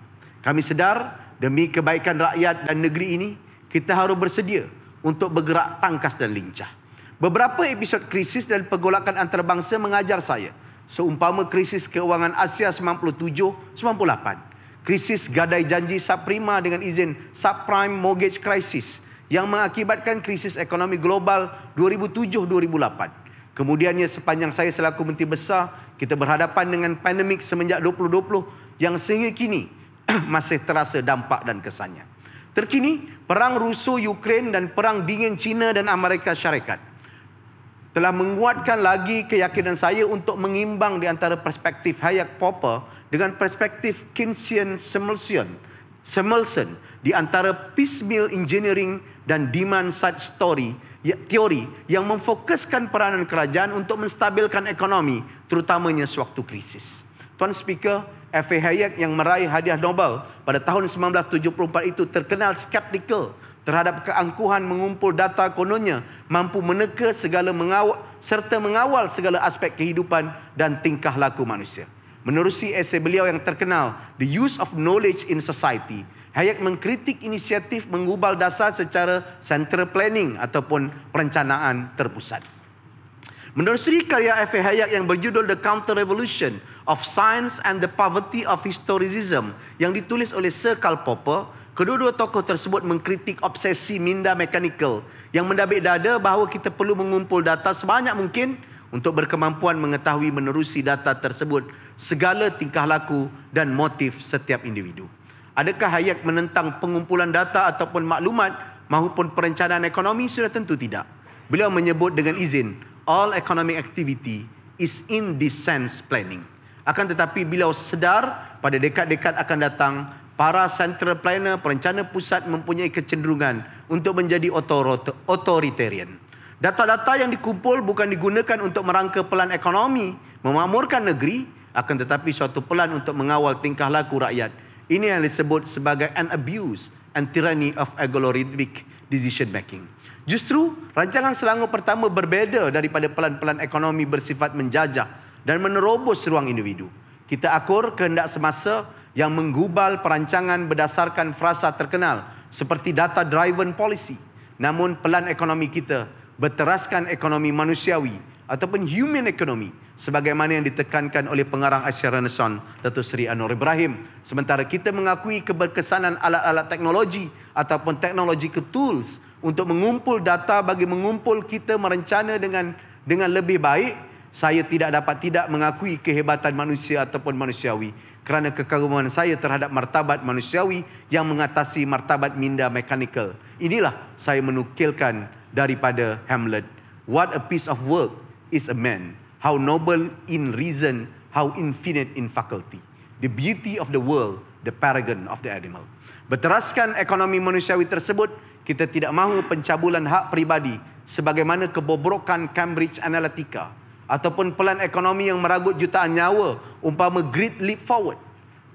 Kami sedar demi kebaikan rakyat dan negeri ini, kita harus bersedia untuk bergerak tangkas dan lincah. Beberapa episod krisis dan pergolakan antarabangsa mengajar saya, seumpama krisis keuangan Asia 97-98, krisis gadai janji subprima dengan izin subprime mortgage crisis yang mengakibatkan krisis ekonomi global 2007-2008. Kemudiannya sepanjang saya selaku Menteri Besar, kita berhadapan dengan pandemik semenjak 2020 yang sehingga kini masih terasa dampak dan kesannya. Terkini, perang Rusia-Ukraine dan perang dingin China dan Amerika Syarikat telah menguatkan lagi keyakinan saya untuk mengimbang di antara perspektif Hayek Popper dengan perspektif Keynesian-Samuelson di antara piecemeal engineering dan demand side teori yang memfokuskan peranan kerajaan untuk menstabilkan ekonomi, terutamanya sewaktu krisis. Tuan Speaker, F.A. Hayek yang meraih hadiah Nobel pada tahun 1974 itu terkenal skeptikal terhadap keangkuhan mengumpul data kononnya mampu meneka serta mengawal segala aspek kehidupan dan tingkah laku manusia. Menerusi esei beliau yang terkenal, The Use of Knowledge in Society, Hayek mengkritik inisiatif mengubal dasar secara central planning ataupun perencanaan terpusat. Menerusi karya F.A. Hayek yang berjudul The Counter-Revolution of Science and the Poverty of Historicism yang ditulis oleh Sir Karl Popper, kedua-dua tokoh tersebut mengkritik obsesi minda mekanikal yang mendabik dada bahawa kita perlu mengumpul data sebanyak mungkin untuk berkemampuan mengetahui menerusi data tersebut segala tingkah laku dan motif setiap individu. Adakah Hayek menentang pengumpulan data ataupun maklumat maupun perencanaan ekonomi? Sudah tentu tidak. Beliau menyebut dengan izin, all economic activity is in this sense planning. Akan tetapi beliau sedar pada dekad-dekad akan datang, para central planner, perencana pusat mempunyai kecenderungan untuk menjadi authoritarian. Data-data yang dikumpul bukan digunakan untuk merangka pelan ekonomi, memakmurkan negeri, akan tetapi suatu pelan untuk mengawal tingkah laku rakyat. Ini yang disebut sebagai an abuse and tyranny of algorithmic decision making. Justru, rancangan Selangor pertama berbeza daripada pelan-pelan ekonomi bersifat menjajah dan menerobos ruang individu. Kita akur kehendak semasa yang menggubal perancangan berdasarkan frasa terkenal seperti data-driven policy. Namun pelan ekonomi kita berteraskan ekonomi manusiawi ataupun human economy sebagaimana yang ditekankan oleh pengarang Asia Renaissance Datuk Seri Anwar Ibrahim. Sementara kita mengakui keberkesanan alat-alat teknologi ataupun technological tools untuk mengumpul data bagi mengumpul kita merencana dengan lebih baik, saya tidak dapat tidak mengakui kehebatan manusia ataupun manusiawi kerana kekaguman saya terhadap martabat manusiawi yang mengatasi martabat minda mekanikal. Inilah saya menukilkan daripada Hamlet. What a piece of work is a man. How noble in reason, how infinite in faculty. the beauty of the world, the paragon of the animal. Berteraskan ekonomi manusiawi tersebut, kita tidak mahu pencabulan hak pribadi sebagaimana kebobrokan Cambridge Analytica ataupun pelan ekonomi yang meragut jutaan nyawa umpama Great Leap Forward.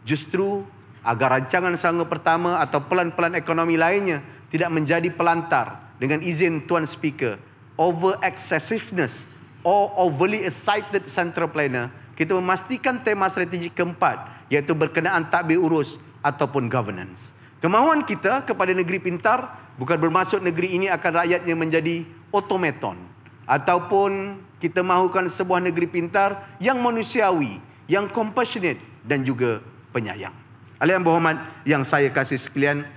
Justru agar rancangan Selangor Pertama atau pelan-pelan ekonomi lainnya tidak menjadi pelantar dengan izin Tuan Speaker, over excessiveness or overly excited central planner, kita memastikan tema strategik keempat iaitu berkenaan tadbir urus ataupun governance. Kemahuan kita kepada negeri pintar bukan bermaksud negeri ini akan rakyatnya menjadi automaton, ataupun kita mahukan sebuah negeri pintar yang manusiawi, yang compassionate dan juga penyayang. Ahli yang berhormat yang saya kasih sekalian,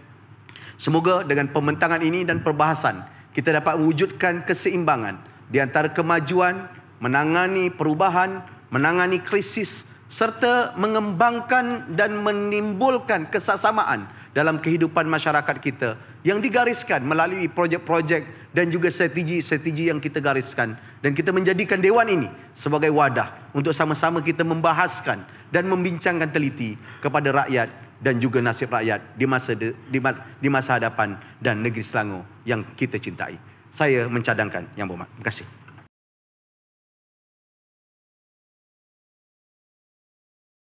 semoga dengan pembentangan ini dan perbahasan kita dapat mewujudkan keseimbangan di antara kemajuan, menangani perubahan, menangani krisis serta mengembangkan dan menimbulkan kesesamaan dalam kehidupan masyarakat kita yang digariskan melalui projek-projek dan juga strategi-strategi yang kita gariskan, dan kita menjadikan dewan ini sebagai wadah untuk sama-sama kita membahaskan dan membincangkan teliti kepada rakyat dan juga nasib rakyat di masa hadapan dan negeri Selangor yang kita cintai. Saya mencadangkan, Yang Berhormat. Terima kasih.